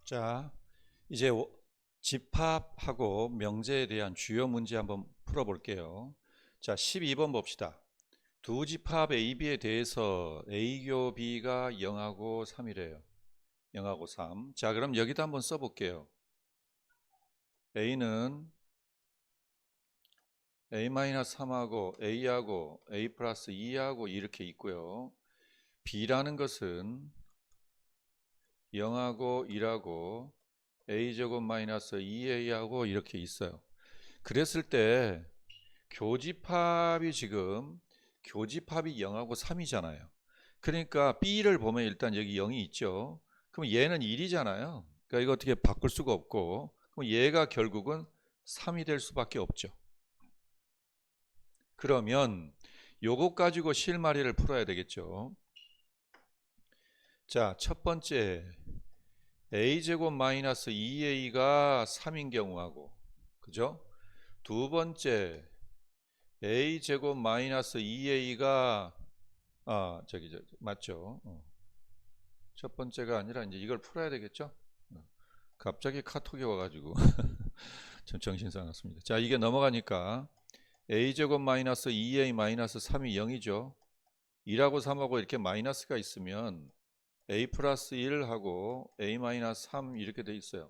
자, 이제 집합하고 명제에 대한 주요 문제 한번 풀어볼게요. 자, 12번 봅시다. 두 집합 A, B에 대해서 A교 B가 0하고 3이래요. 0하고 3. 자, 그럼 여기다 한번 써볼게요. A는 A-3하고 A하고 A 플러스 2하고 이렇게 있고요. B라는 것은 0하고 1하고 A제곱 마이너스 2A하고 이렇게 있어요. 그랬을 때 교집합이 지금 교집합이 0하고 3이잖아요. 그러니까 B를 보면 일단 여기 0이 있죠. 그럼 얘는 1이잖아요. 그러니까 이거 어떻게 바꿀 수가 없고, 그럼 얘가 결국은 3이 될 수밖에 없죠. 그러면 요것 가지고 실마리를 풀어야 되겠죠. 자, 첫 번째 A제곱 마이너스 2A가 3인 경우하고, 그죠? 두 번째 A제곱 마이너스 2A가 맞죠? 첫 번째가 아니라 이제 이걸 풀어야 되겠죠? 갑자기 카톡이 와가지고 좀 정신 사납습니다. 자, 이게 넘어가니까 A제곱 마이너스 2A 마이너스 3이 0이죠. 2하고 3하고 이렇게 마이너스가 있으면 A 플러스 1하고 A 마이너스 3 이렇게 돼 있어요.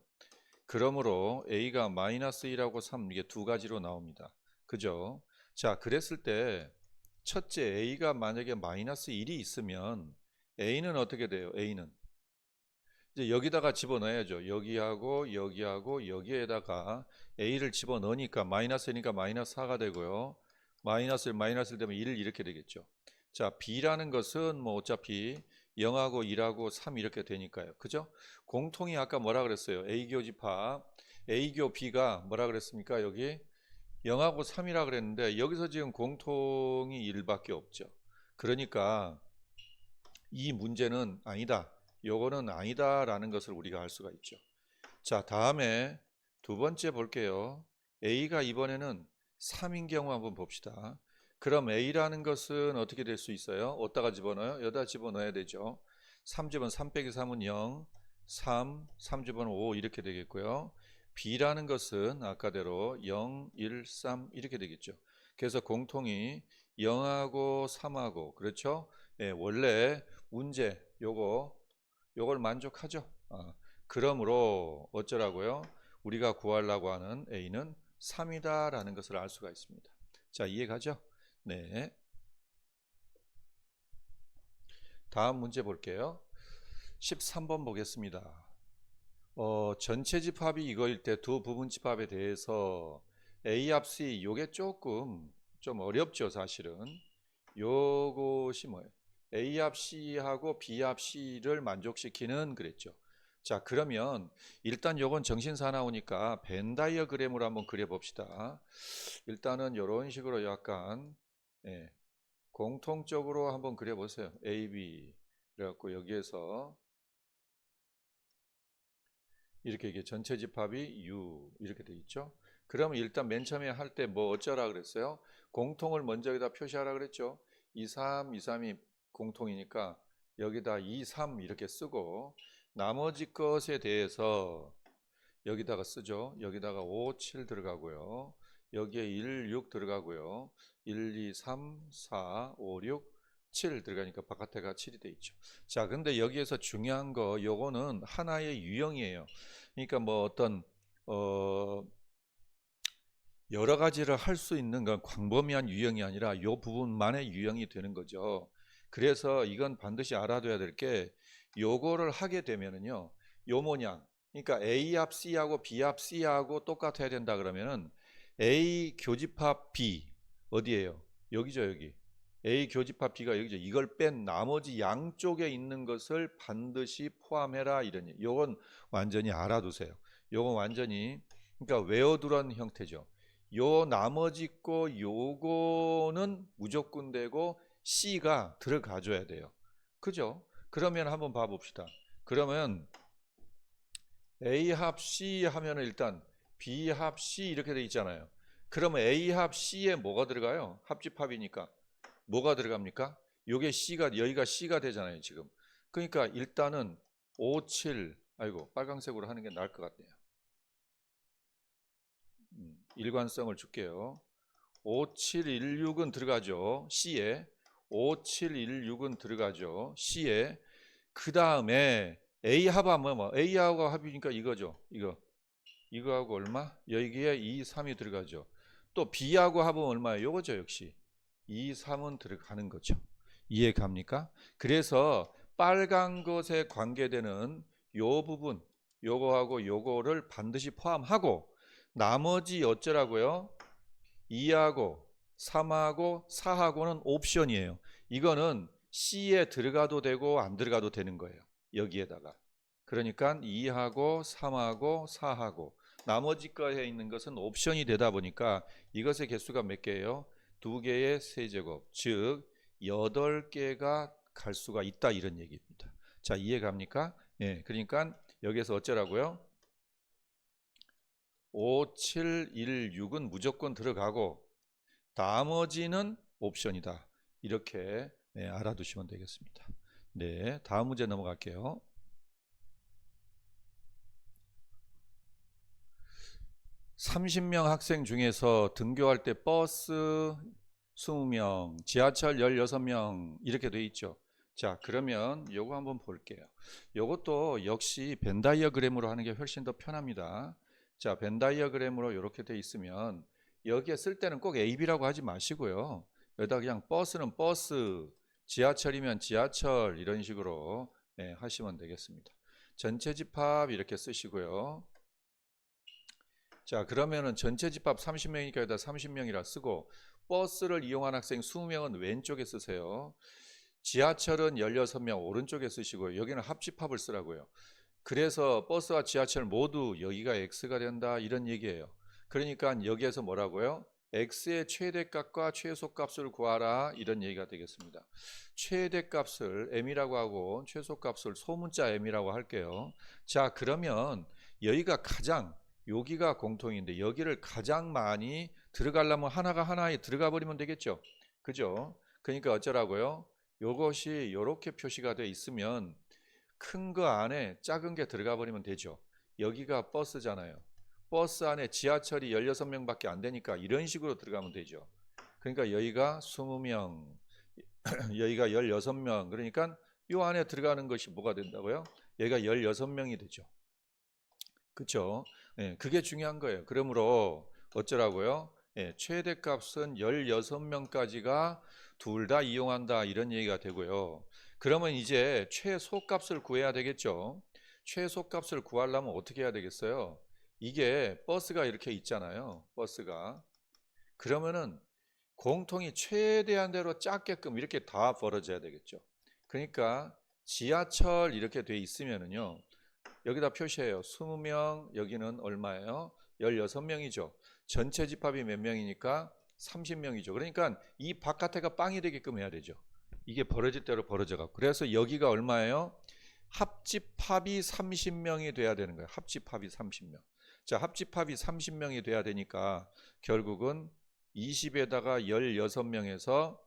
그러므로 A가 마이너스 1하고 3 이게 두 가지로 나옵니다. 그죠? 자, 그랬을 때 첫째 A가 만약에 마이너스 1이 있으면 A는 어떻게 돼요? A는 이제 여기다가 집어넣어야죠. 여기하고 여기하고 여기에다가 A를 집어넣으니까 마이너스니까 마이너스 4가 되고요. 마이너스 되면 1 이렇게 되겠죠. 자, B라는 것은 뭐 어차피 0하고 1하고 3 이렇게 되니까요. 그죠? 공통이 아까 뭐라 그랬어요? A교 집합 A교 B가 뭐라 그랬습니까? 여기 0하고 3이라 그랬는데 여기서 지금 공통이 1밖에 없죠. 그러니까 이 문제는 아니다. 요거는 아니다 라는 것을 우리가 알 수가 있죠. 자, 다음에 두 번째 볼게요. A가 이번에는 3인 경우 한번 봅시다. 그럼 A라는 것은 어떻게 될 수 있어요? 어디다가 집어넣어요? 여기다 집어넣어야 되죠. 3집은 3 빼기 3은 0, 3, 3집은 5 이렇게 되겠고요. B라는 것은 아까대로 0, 1, 3 이렇게 되겠죠. 그래서 공통이 0하고 3하고 그렇죠? 예, 원래 문제 요걸 만족하죠. 그러므로 어쩌라고요? 우리가 구하려고 하는 A는 3이다 라는 것을 알 수가 있습니다. 자, 이해가죠? 네. 다음 문제 볼게요. 13번 보겠습니다. 전체 집합이 이거일 때 두 부분 집합에 대해서 A 합 C 요게 조금 좀 어렵죠, 사실은. 요것이 뭐예요? A 합 C하고 B 합 C를 만족시키는 그랬죠. 자, 그러면 일단 요건 정신 사나우니까 벤 다이어그램으로 한번 그려봅시다. 일단은 이런 식으로 약간 공통적으로 한번 그려보세요. A, B 그래갖고 여기에서 이렇게 이게 전체 집합이 U 이렇게 돼 있죠. 그러면 일단 맨 처음에 할 때 뭐 어쩌라 그랬어요? 공통을 먼저 여기다 표시하라 그랬죠. 2, 3, 2, 3이 공통이니까 여기다 2, 3 이렇게 쓰고 나머지 것에 대해서 여기다가 쓰죠. 여기다가 5, 7 들어가고요. 여기에 1, 6 들어가고요. 1, 2, 3, 4, 5, 6, 7 들어가니까 바깥에가 7이 돼 있죠. 자, 근데 여기에서 중요한 거 요거는 하나의 유형이에요. 그러니까 뭐 어떤 여러 가지를 할 수 있는 건 광범위한 유형이 아니라 요 부분만의 유형이 되는 거죠. 그래서 이건 반드시 알아둬야 될 게 요거를 하게 되면은요. 요 모양. 그러니까 A 합 C하고 B 합 C하고 똑같아야 된다 그러면은 A 교집합 B 어디예요? 여기죠, 여기. A 교집합 B가 여기죠. 이걸 뺀 나머지 양쪽에 있는 것을 반드시 포함해라 이런 얘기. 요건 완전히 알아두세요. 요건 완전히 그러니까 외워두라는 형태죠. 요 나머지 거 요거는 무조건 되고 C가 들어가줘야 돼요. 그죠? 그러면 한번 봐봅시다. 그러면 A 합 C 하면은 일단 B 합 C 이렇게 돼 있잖아요. 그러면 A 합 C에 뭐가 들어가요? 합집합이니까 뭐가 들어갑니까? 요게 C가, 여기가 C가 되잖아요 지금. 그러니까 일단은 5, 7, 아이고 빨강색으로 하는 게 나을 것 같네요. 일관성을 줄게요. 5, 7, 1, 6은 들어가죠. C에. 5, 7, 1, 6은 들어가죠. C에. 그 다음에 A 합하면 뭐 A하고 합이니까 이거죠. 이거하고 얼마? 여기에 2, 3이 들어가죠. 또 B하고 합은 얼마예요? 요거죠 역시. 2, 3은 들어가는 거죠. 이해 갑니까? 그래서 빨간 것에 관계되는 요 부분, 요거하고 요거를 반드시 포함하고 나머지 어쩌라고요? 2하고 3하고 4하고는 옵션이에요. 이거는 C에 들어가도 되고 안 들어가도 되는 거예요. 여기에다가. 그러니까 2하고 3하고 4하고 나머지 거에 있는 것은 옵션이 되다 보니까 이것의 개수가 몇 개예요? 2개의 세제곱, 즉 8개가 갈 수가 있다 이런 얘기입니다. 자, 이해 갑니까? 예, 그러니까 여기서 어쩌라고요? 5, 7, 1, 6은 무조건 들어가고 나머지는 옵션이다. 이렇게 네, 알아두시면 되겠습니다. 네, 다음 문제 넘어갈게요. 30명 학생 중에서 등교할 때 버스 20명, 지하철 16명 이렇게 돼 있죠. 자, 그러면 요거 한번 볼게요. 요것도 역시 벤 다이어그램으로 하는 게 훨씬 더 편합니다. 자, 벤 다이어그램으로 이렇게 돼 있으면 여기에 쓸 때는 꼭 A, B라고 하지 마시고요. 여기다 그냥 버스는 버스, 지하철이면 지하철 이런 식으로 네, 하시면 되겠습니다. 전체 집합 이렇게 쓰시고요. 자, 그러면은 전체 집합 30명이니까 여기다 30명이라 쓰고 버스를 이용한 학생 20명은 왼쪽에 쓰세요. 지하철은 16명 오른쪽에 쓰시고요. 여기는 합집합을 쓰라고요. 그래서 버스와 지하철 모두 여기가 X가 된다 이런 얘기예요. 그러니까 여기에서 뭐라고요? X의 최대값과 최소값을 구하라 이런 얘기가 되겠습니다. 최대값을 M이라고 하고 최소값을 소문자 M이라고 할게요. 자, 그러면 여기가 공통인데 여기를 가장 많이 들어가려면 하나가 하나에 들어가 버리면 되겠죠. 그죠? 그러니까 어쩌라고요? 요것이 이렇게 표시가 되어 있으면 큰 거 안에 작은 게 들어가 버리면 되죠. 여기가 버스잖아요. 버스 안에 지하철이 16명밖에 안 되니까 이런 식으로 들어가면 되죠. 그러니까 여기가 20명, 여기가 16명. 그러니까 이 안에 들어가는 것이 뭐가 된다고요? 여기가 16명이 되죠. 그렇죠? 예, 그게 중요한 거예요. 그러므로 어쩌라고요? 예, 최대값은 16명까지가 둘 다 이용한다 이런 얘기가 되고요. 그러면 이제 최소값을 구해야 되겠죠. 최소값을 구하려면 어떻게 해야 되겠어요? 이게 버스가 이렇게 있잖아요. 버스가. 그러면은 공통이 최대한대로 작게끔 이렇게 다 벌어져야 되겠죠. 그러니까 지하철 이렇게 돼 있으면은요. 여기다 표시해요. 20명, 여기는 얼마예요? 16명이죠. 전체 집합이 몇 명이니까 30명이죠. 그러니까 이 바깥에가 빵이 되게끔 해야 되죠. 이게 벌어질 대로 벌어져 갖고. 그래서 여기가 얼마예요? 합집합이 30명이 돼야 되는 거예요. 합집합이 30명. 자, 합집합이 30명이 돼야 되니까 결국은 20에다가 16명에서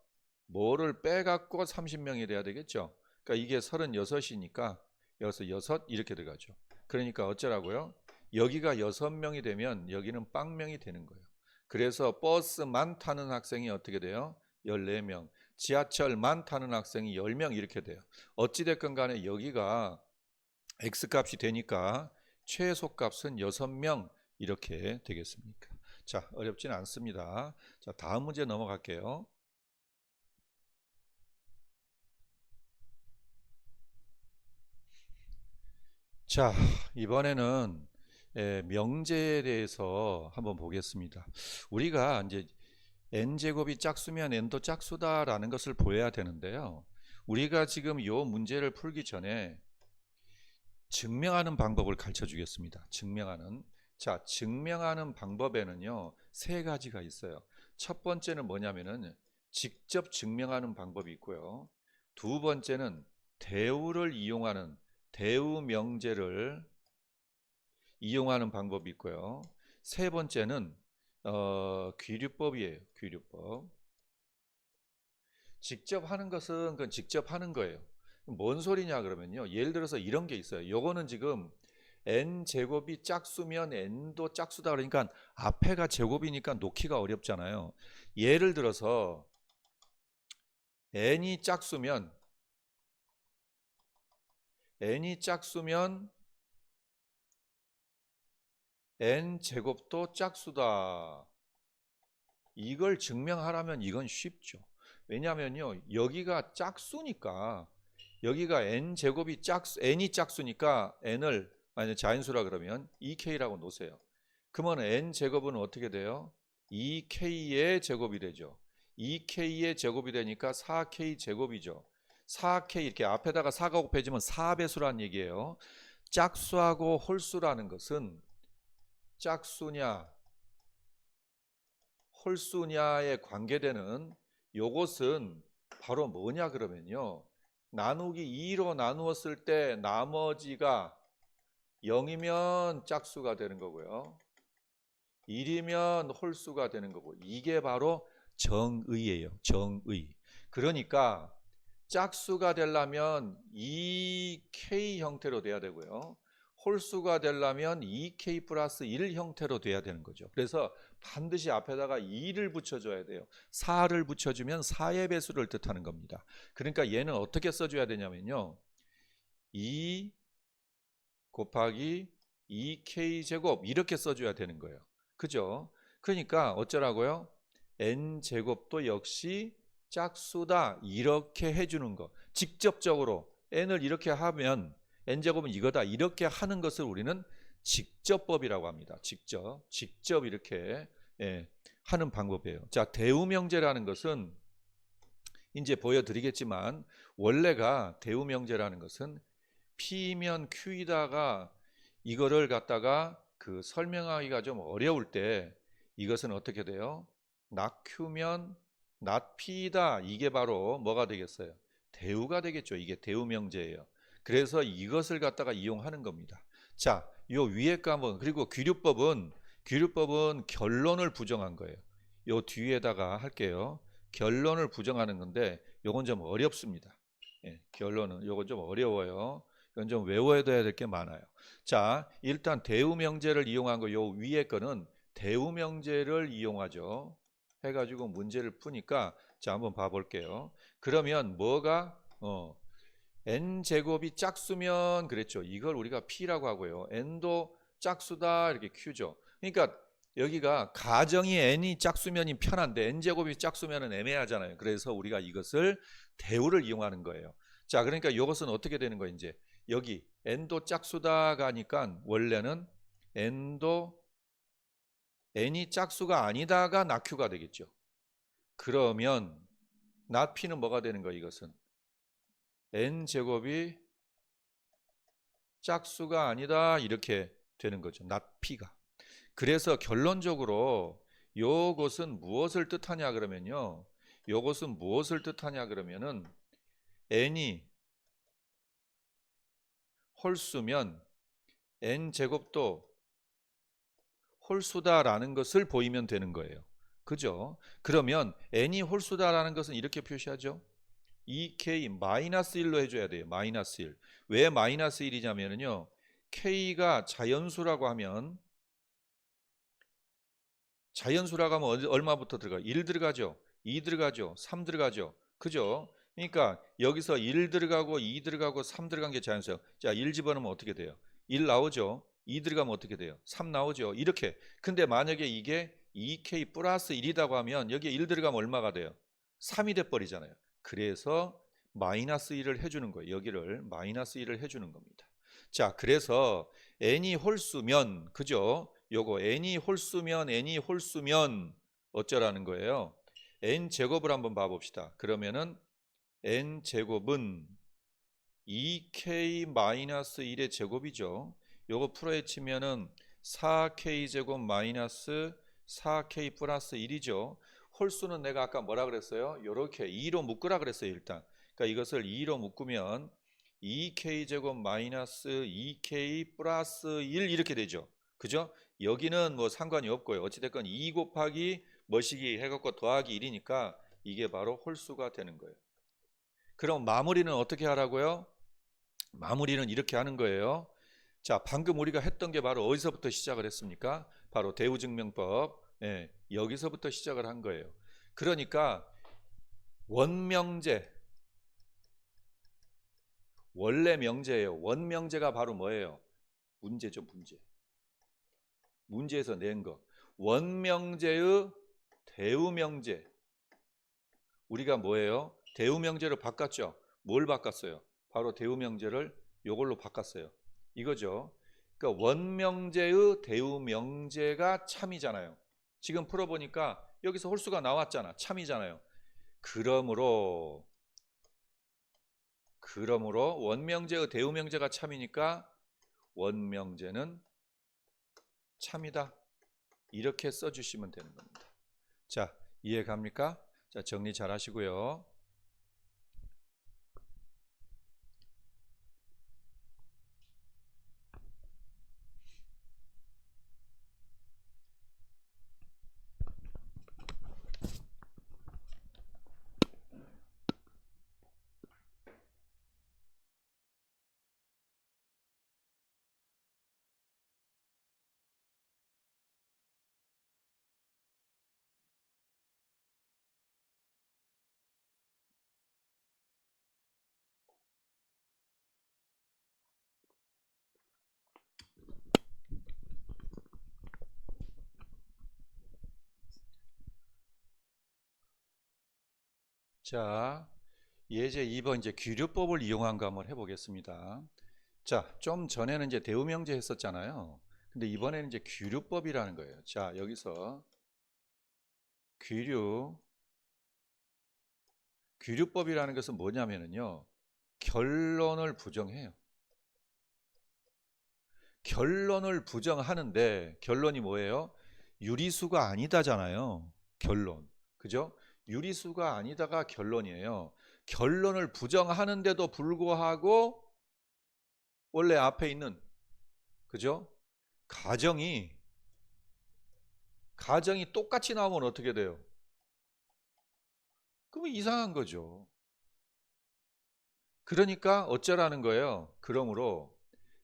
뭐를 빼갖고 30명이 돼야 되겠죠. 그러니까 이게 36이니까 여기서 6 이렇게 들어가죠. 그러니까 어쩌라고요? 여기가 6명이 되면 여기는 빵명이 되는 거예요. 그래서 버스만 타는 학생이 어떻게 돼요? 14명. 지하철만 타는 학생이 10명 이렇게 돼요. 어찌됐건 간에 여기가 X값이 되니까 최소값은 6명 이렇게 되겠습니까? 자, 어렵지는 않습니다. 자, 다음 문제 넘어갈게요. 자, 이번에는 명제에 대해서 한번 보겠습니다. 우리가 이제 n제곱이 짝수면 n도 짝수다라는 것을 보여야 되는데요. 우리가 지금 이 문제를 풀기 전에 증명하는 방법을 가르쳐 주겠습니다. 자, 증명하는 방법에는요, 세 가지가 있어요. 첫 번째는 뭐냐면은 직접 증명하는 방법이 있고요. 두 번째는 대우를 이용하는 대우 명제를 이용하는 방법이 있고요. 세 번째는 귀류법이에요. 귀류법. 직접 하는 것은 그건 직접 하는 거예요. 뭔 소리냐 그러면요. 예를 들어서 이런 게 있어요. 요거는 지금 n제곱이 짝수면 n도 짝수다 그러니까 앞에가 제곱이니까 놓기가 어렵잖아요. 예를 들어서 n이 짝수면 n제곱도 짝수다. 이걸 증명하라면 이건 쉽죠. 왜냐면요. 여기가 짝수니까 여기가 n제곱이 n이 짝수니까 n을 만약 자연수라 그러면 2k라고 놓으세요. 그러면 n제곱은 어떻게 돼요? 2k의 제곱이 되죠. 2k의 제곱이 되니까 4k 제곱이죠. 4k 이렇게 앞에다가 4가 곱해지면 4배수란 얘기예요. 짝수하고 홀수라는 것은 짝수냐 홀수냐에 관계되는 요것은 바로 뭐냐 그러면요. 나누기 2로 나누었을 때 나머지가 0이면 짝수가 되는 거고요. 1이면 홀수가 되는 거고 이게 바로 정의예요. 정의. 그러니까 짝수가 되려면 2k 형태로 돼야 되고요. 홀수가 되려면 2k 플러스 1 형태로 돼야 되는 거죠. 그래서 반드시 앞에다가 2를 붙여줘야 돼요. 4를 붙여주면 4의 배수를 뜻하는 겁니다. 그러니까 얘는 어떻게 써줘야 되냐면요. 2 곱하기 2k 제곱 이렇게 써줘야 되는 거예요. 그죠? 그러니까 어쩌라고요? n제곱도 역시 짝수다 이렇게 해주는 거. 직접적으로 n을 이렇게 하면 n제곱은 이거다 이렇게 하는 것을 우리는 직접법이라고 합니다. 직접 이렇게 하는 방법이에요. 자, 대우명제라는 것은 이제 보여드리겠지만 원래가 대우명제라는 것은 P면 Q이다가 이거를 갖다가 그 설명하기가 좀 어려울 때 이것은 어떻게 돼요? not Q면 not P이다. 이게 바로 뭐가 되겠어요? 대우가 되겠죠. 이게 대우명제예요. 그래서 이것을 갖다가 이용하는 겁니다. 자, 요 위에 거 한번 그리고 귀류법은 결론을 부정한 거예요. 요 뒤에다가 할게요. 결론을 부정하는 건데 요건 좀 어렵습니다. 결론은 요건 좀 어려워요. 이건 좀 외워야 될 게 많아요. 자, 일단 대우명제를 이용한 거 요 위에 거는 대우명제를 이용하죠. 해가지고 문제를 푸니까 자 한번 봐볼게요. 그러면 뭐가 n제곱이 짝수면 그랬죠. 이걸 우리가 p라고 하고요. n도 짝수다 이렇게 q죠. 그러니까 여기가 가정이 n이 짝수면이 편한데 n제곱이 짝수면은 애매하잖아요. 그래서 우리가 이것을 대우를 이용하는 거예요. 자, 그러니까 이것은 어떻게 되는 거예요? 이제 여기 n도 짝수다가 하니까 원래는 n이 짝수가 아니다가 낙q가 되겠죠. 그러면 낙p는 뭐가 되는 거예요? 이것은 n제곱이 짝수가 아니다 이렇게 되는 거죠. 낙p가. 그래서 결론적으로 요것은 무엇을 뜻하냐 그러면요. 요것은 무엇을 뜻하냐 그러면은 n이 홀수면 n제곱도 홀수다라는 것을 보이면 되는 거예요. 그죠? 그러면 n이 홀수다라는 것은 이렇게 표시하죠. 2k 마이너스 1로 해줘야 돼요. 마이너스 1. 왜 마이너스 1이냐면요. k가 자연수라고 하면 얼마부터 들어가? 1 들어가죠. 2 들어가죠. 3 들어가죠. 그죠? 그러니까 여기서 1 들어가고 2 들어가고 3 들어간 게 자연수예요. 자, 1 집어넣으면 어떻게 돼요? 1 나오죠. 2 들어가면 어떻게 돼요? 3 나오죠. 이렇게. 근데 만약에 이게 2k 플러스 1이라고 하면 여기에 1 들어가면 얼마가 돼요? 3이 돼버리잖아요. 그래서 마이너스 1을 해주는 거예요. 여기를 마이너스 1을 해주는 겁니다. 자, 그래서 n이 홀수면 그죠? 요거 n이 홀수면 어쩌라는 거예요? n제곱을 한번 봐봅시다. 그러면은 n제곱은 2k-1의 제곱이죠. 요거 풀어헤치면은 4k 제곱 마이너스 4k 플러스 1이죠. 홀수는 내가 아까 뭐라 그랬어요? 요렇게 2로 묶으라 그랬어요. 일단 그러니까 이것을 2로 묶으면 2k 제곱 마이너스 2k 플러스 1 이렇게 되죠. 그죠? 여기는 뭐 상관이 없고요. 어찌됐건 2 곱하기 뭐시기 해갖고 더하기 1이니까 이게 바로 홀수가 되는 거예요. 그럼 마무리는 어떻게 하라고요? 마무리는 이렇게 하는 거예요. 자, 방금 우리가 했던 게 바로 어디서부터 시작을 했습니까? 바로 대우증명법. 예, 여기서부터 시작을 한 거예요. 그러니까 원명제, 원래 명제예요. 원명제가 바로 뭐예요? 문제죠, 문제. 문제에서 낸 거. 원명제의 대우명제. 우리가 뭐예요? 대우명제를 바꿨죠. 뭘 바꿨어요? 바로 대우명제를 이걸로 바꿨어요. 이거죠. 그러니까 원명제의 대우명제가 참이잖아요. 지금 풀어보니까 여기서 홀수가 나왔잖아. 참이잖아요. 그러므로 원명제의 대우명제가 참이니까 원명제는 참이다. 이렇게 써주시면 되는 겁니다. 자, 이해 갑니까? 자, 정리 잘 하시고요. 자, 예제 2번 이제 규류법을 이용한 거 한번 해보겠습니다. 자, 좀 전에는 이제 대우명제 했었잖아요. 근데 이번에는 이제 규류법이라는 거예요. 자, 여기서 규류법이라는 것은 뭐냐면요. 결론을 부정해요. 결론을 부정하는데 결론이 뭐예요? 유리수가 아니다잖아요. 결론. 그죠? 유리수가 아니다가 결론이에요. 결론을 부정하는데도 불구하고 원래 앞에 있는 그죠? 가정이 똑같이 나오면 어떻게 돼요? 그럼 이상한 거죠. 그러니까 어쩌라는 거예요? 그러므로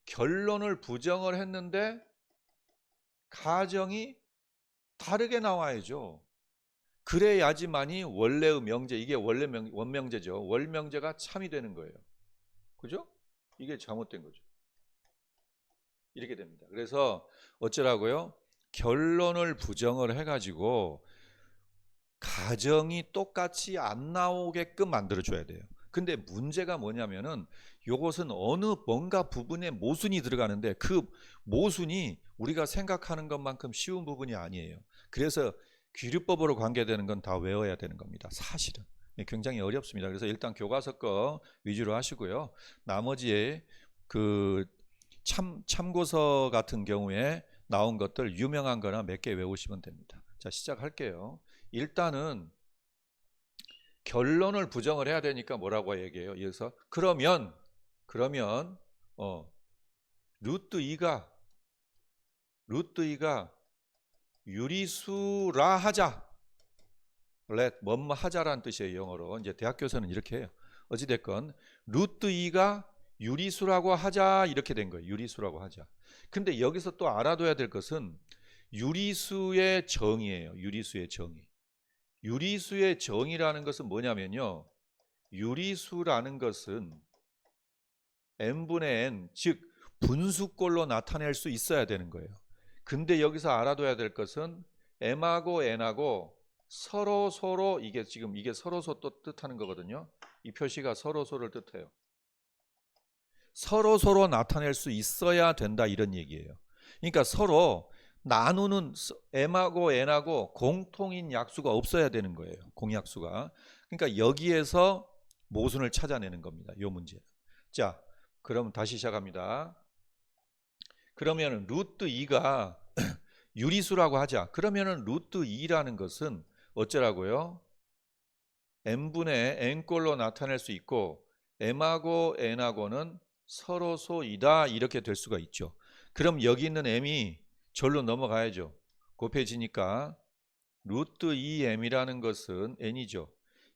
결론을 부정을 했는데 가정이 다르게 나와야죠. 그래야지만이 원래의 명제, 이게 원래 원명제죠. 원명제가 참이 되는 거예요. 그죠? 이게 잘못된 거죠. 이렇게 됩니다. 그래서 어쩌라고요? 결론을 부정을 해가지고 가정이 똑같이 안 나오게끔 만들어줘야 돼요. 근데 문제가 뭐냐면은 요것은 어느 뭔가 부분에 모순이 들어가는데 그 모순이 우리가 생각하는 것만큼 쉬운 부분이 아니에요. 그래서 규류법으로 관계되는 건 다 외워야 되는 겁니다. 사실은 굉장히 어렵습니다. 그래서 일단 교과서 거 위주로 하시고요. 나머지 그 참고서 같은 경우에 나온 것들 유명한 거나 몇 개 외우시면 됩니다. 자, 시작할게요. 일단은 결론을 부정을 해야 되니까 뭐라고 얘기해요? 여기서 그러면 루트 2가 유리수라 하자. let 뭐뭐 하자라는 뜻이에요. 영어로. 이제 대학교에서는 이렇게 해요. 어찌 됐건 루트 2가 유리수라고 하자 이렇게 된 거예요. 유리수라고 하자. 근데 여기서 또 알아둬야 될 것은 유리수의 정의예요. 유리수의 정의. 유리수의 정의라는 것은 뭐냐면요. 유리수라는 것은 n분의 n, 즉 분수꼴로 나타낼 수 있어야 되는 거예요. 근데 여기서 알아둬야 될 것은 m하고 n하고 서로 이게 지금 이게 서로 또 뜻하는 거거든요. 이 표시가 서로를 뜻해요. 서로 나타낼 수 있어야 된다 이런 얘기예요. 그러니까 서로 나누는 m하고 n하고 공통인 약수가 없어야 되는 거예요. 공약수가. 그러니까 여기에서 모순을 찾아내는 겁니다. 이 문제는. 자, 그럼 다시 시작합니다. 그러면 루트 2가 유리수라고 하자. 그러면은 루트 2라는 것은 어쩌라고요? n분의 n꼴로 나타낼 수 있고 m하고 n하고는 서로소이다 이렇게 될 수가 있죠. 그럼 여기 있는 m이 절로 넘어가야죠. 곱해지니까 루트 2m이라는 것은 n이죠.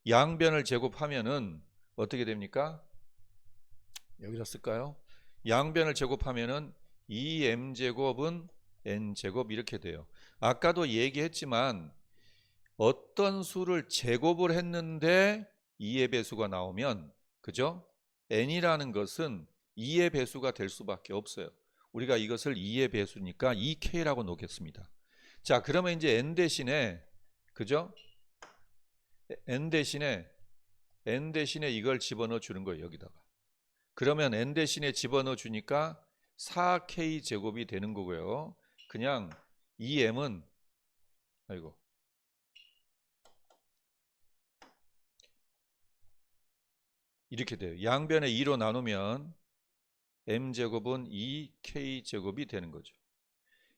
양변을 제곱하면은 어떻게 됩니까? 여기다 쓸까요? 양변을 제곱하면은 2m제곱은 n제곱 이렇게 돼요. 아까도 얘기했지만 어떤 수를 제곱을 했는데 2의 배수가 나오면, 그죠? n이라는 것은 2의 배수가 될 수밖에 없어요. 우리가 이것을 2의 배수니까 2k라고 놓겠습니다. 자, 그러면 이제 n 대신에, 그죠? n 대신에 이걸 집어넣어 주는 거예요, 여기다가. 그러면 n 대신에 집어넣어 주니까 4k 제곱이 되는 거고요. 그냥 2m은 아이고 이렇게 돼요. 양변에 2로 나누면 m제곱은 2k제곱이 되는 거죠.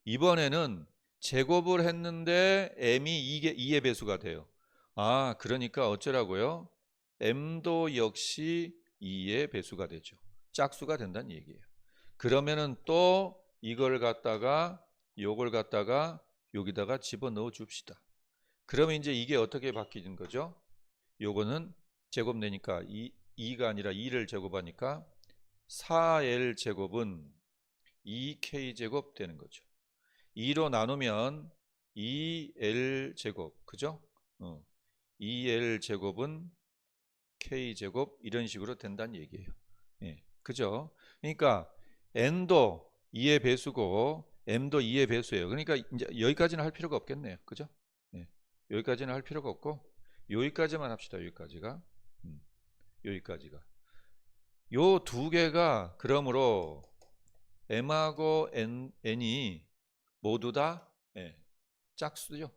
이번에는 제곱을 했는데 m이 2의 배수가 돼요. 아, 그러니까 어쩌라고요? m도 역시 2의 배수가 되죠. 짝수가 된다는 얘기예요. 그러면은 또 이걸 갖다가 요걸 갖다가 여기다가 집어넣어 줍시다. 그러면 이제 이게 어떻게 바뀌는 거죠? 요거는 제곱 내니까 2가 아니라 2를 제곱하니까 4L 제곱은 2K 제곱 되는 거죠. 2로 나누면 2L 제곱, 그죠? 2L 제곱은 K 제곱 이런 식으로 된다는 얘기예요. 예, 그죠? 그러니까 n도 2의 배수고 m도 2의 배수예요. 그러니까 이제 여기까지는 할 필요가 없겠네요. 그죠? 예, 여기까지는 할 필요가 없고 여기까지만 합시다. 여기까지가. 여기까지가. 요 두 개가 그러므로 m하고 n이 모두 다 짝수죠.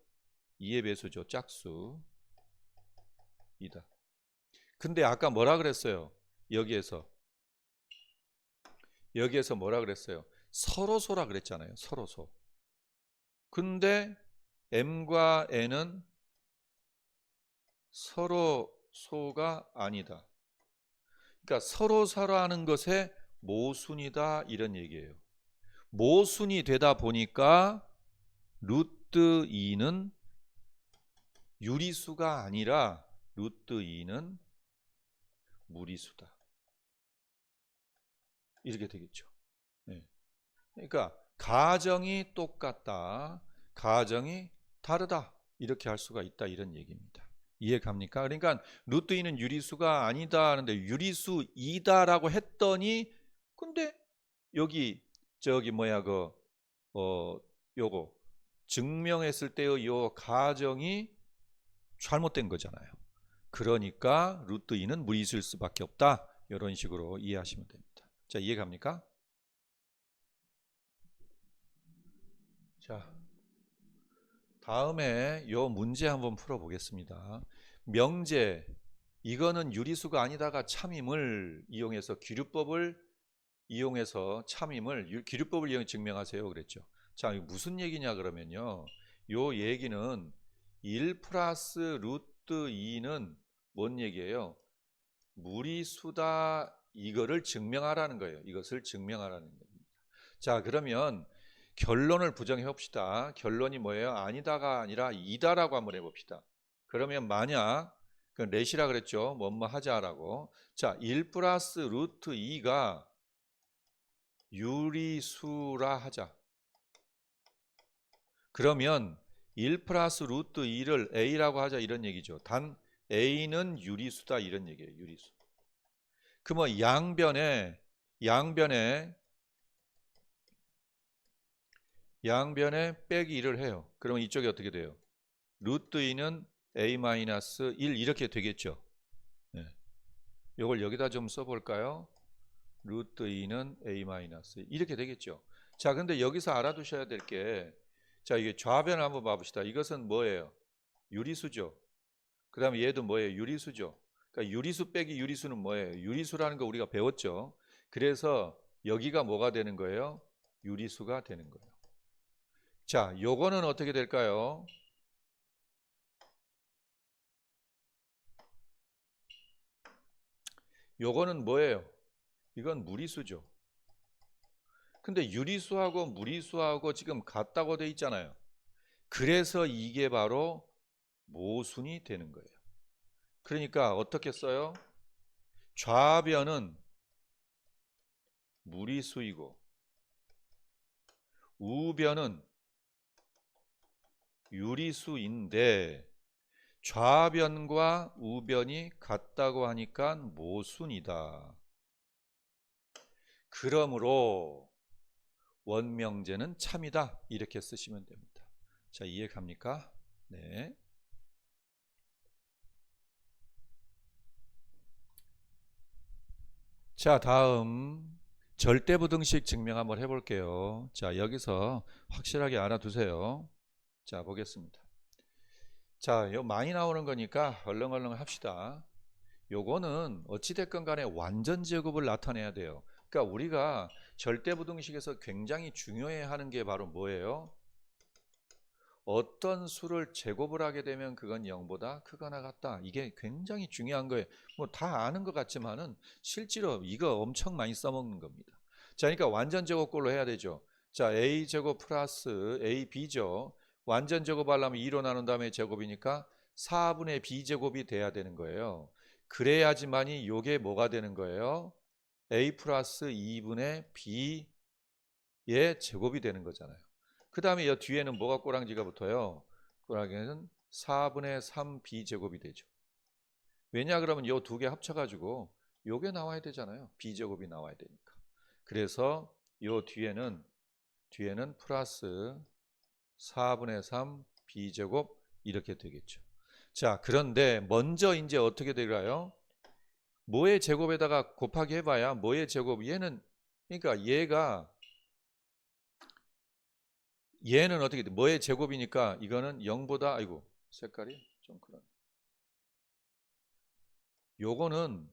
2의 배수죠. 짝수이다. 근데 아까 뭐라 그랬어요? 여기에서 뭐라 그랬어요? 서로소라 그랬잖아요. 서로소. 근데 m과 n은 서로소가 아니다. 그러니까 서로서라는 것의 모순이다 이런 얘기예요. 모순이 되다 보니까 루트 2는 유리수가 아니라 루트 2는 무리수다. 이렇게 되겠죠. 네. 그러니까 가정이 똑같다. 가정이 다르다. 이렇게 할 수가 있다 이런 얘기입니다. 이해 갑니까? 그러니까 루트 2는 유리수가 아니다 하는데 유리수이다라고 했더니 근데 여기 저기 뭐야 요거 증명했을 때의 요 가정이 잘못된 거잖아요. 그러니까 루트 2는 무리수일 수밖에 없다. 이런 식으로 이해하시면 됩니다. 자, 이해 갑니까? 자, 다음에 요 문제 한번 풀어보겠습니다. 명제, 이거는 유리수가 아니다가 참임을 이용해서 기류법을 이용해서 참임을 기류법을 이용해 증명하세요 그랬죠. 자, 이거 무슨 얘기냐 그러면요. 요 얘기는 1 플러스 루트 2는 뭔 얘기예요? 무리수다 이거를 증명하라는 거예요. 이것을 증명하라는 겁니다. 자, 그러면 결론을 부정해 봅시다. 결론이 뭐예요? 아니다가 아니라 이다라고 한번 해봅시다. 그러면 만약 그 렛이라 그랬죠. 뭐뭐 하자라고. 자, 1 플러스 루트 2가 유리수라 하자. 그러면 1 플러스 루트 2를 A라고 하자 이런 얘기죠. 단 A는 유리수다 이런 얘기예요. 유리수. 그러면 양변에 빼기 1을 해요. 그러면 이쪽이 어떻게 돼요? 루트 2는 A-1 이렇게 되겠죠. 네. 이걸 여기다 좀 써볼까요? 루트 2는 A-1 이렇게 되겠죠. 자, 근데 여기서 알아두셔야 될 게, 자, 이게 좌변을 한번 봐봅시다. 이것은 뭐예요? 유리수죠. 그 다음에 얘도 뭐예요? 유리수죠. 그러니까 유리수 빼기 유리수는 뭐예요? 유리수라는 거 우리가 배웠죠. 그래서 여기가 뭐가 되는 거예요? 유리수가 되는 거예요. 자, 요거는 어떻게 될까요? 요거는 뭐예요? 이건 무리수죠. 근데 유리수하고 무리수하고 지금 같다고 돼 있잖아요. 그래서 이게 바로 모순이 되는 거예요. 그러니까 어떻게 써요? 좌변은 무리수이고 우변은 유리수인데 좌변과 우변이 같다고 하니까 모순이다. 그러므로 원명제는 참이다. 이렇게 쓰시면 됩니다. 자, 이해 갑니까? 네. 자, 다음 절대부등식 증명 한번 해볼게요. 자, 여기서 확실하게 알아두세요. 자, 보겠습니다. 자, 요 많이 나오는 거니까 얼렁얼렁 합시다. 요거는 어찌됐건 간에 완전 제곱을 나타내야 돼요. 그러니까 우리가 절대부등식에서 굉장히 중요해 하는 게 바로 뭐예요? 어떤 수를 제곱을 하게 되면 그건 0보다 크거나 같다. 이게 굉장히 중요한 거예요. 뭐 다 아는 것 같지만은 실제로 이거 엄청 많이 써먹는 겁니다. 자, 그러니까 완전 제곱꼴로 해야 되죠. 자, a제곱 플러스 ab죠. 완전 제곱하려면 2로 나눈 다음에 제곱이니까 4분의 b제곱이 돼야 되는 거예요. 그래야지만이 요게 뭐가 되는 거예요? a 플러스 2분의 b의 제곱이 되는 거잖아요. 그 다음에 이 뒤에는 뭐가 꼬랑지가 붙어요? 꼬랑지는 4분의 3b제곱이 되죠. 왜냐 그러면 이 두 개 합쳐가지고 요게 나와야 되잖아요. b제곱이 나와야 되니까. 그래서 이 뒤에는 플러스 4분의 3 b제곱 이렇게 되겠죠. 자, 그런데 먼저 이제 어떻게 될까요? 뭐의 제곱에다가 곱하기 해봐야 뭐의 제곱? 얘는 그러니까 얘는 어떻게 돼? 뭐의 제곱이니까 이거는 0보다 아이고 색깔이 좀 그러네. 요거는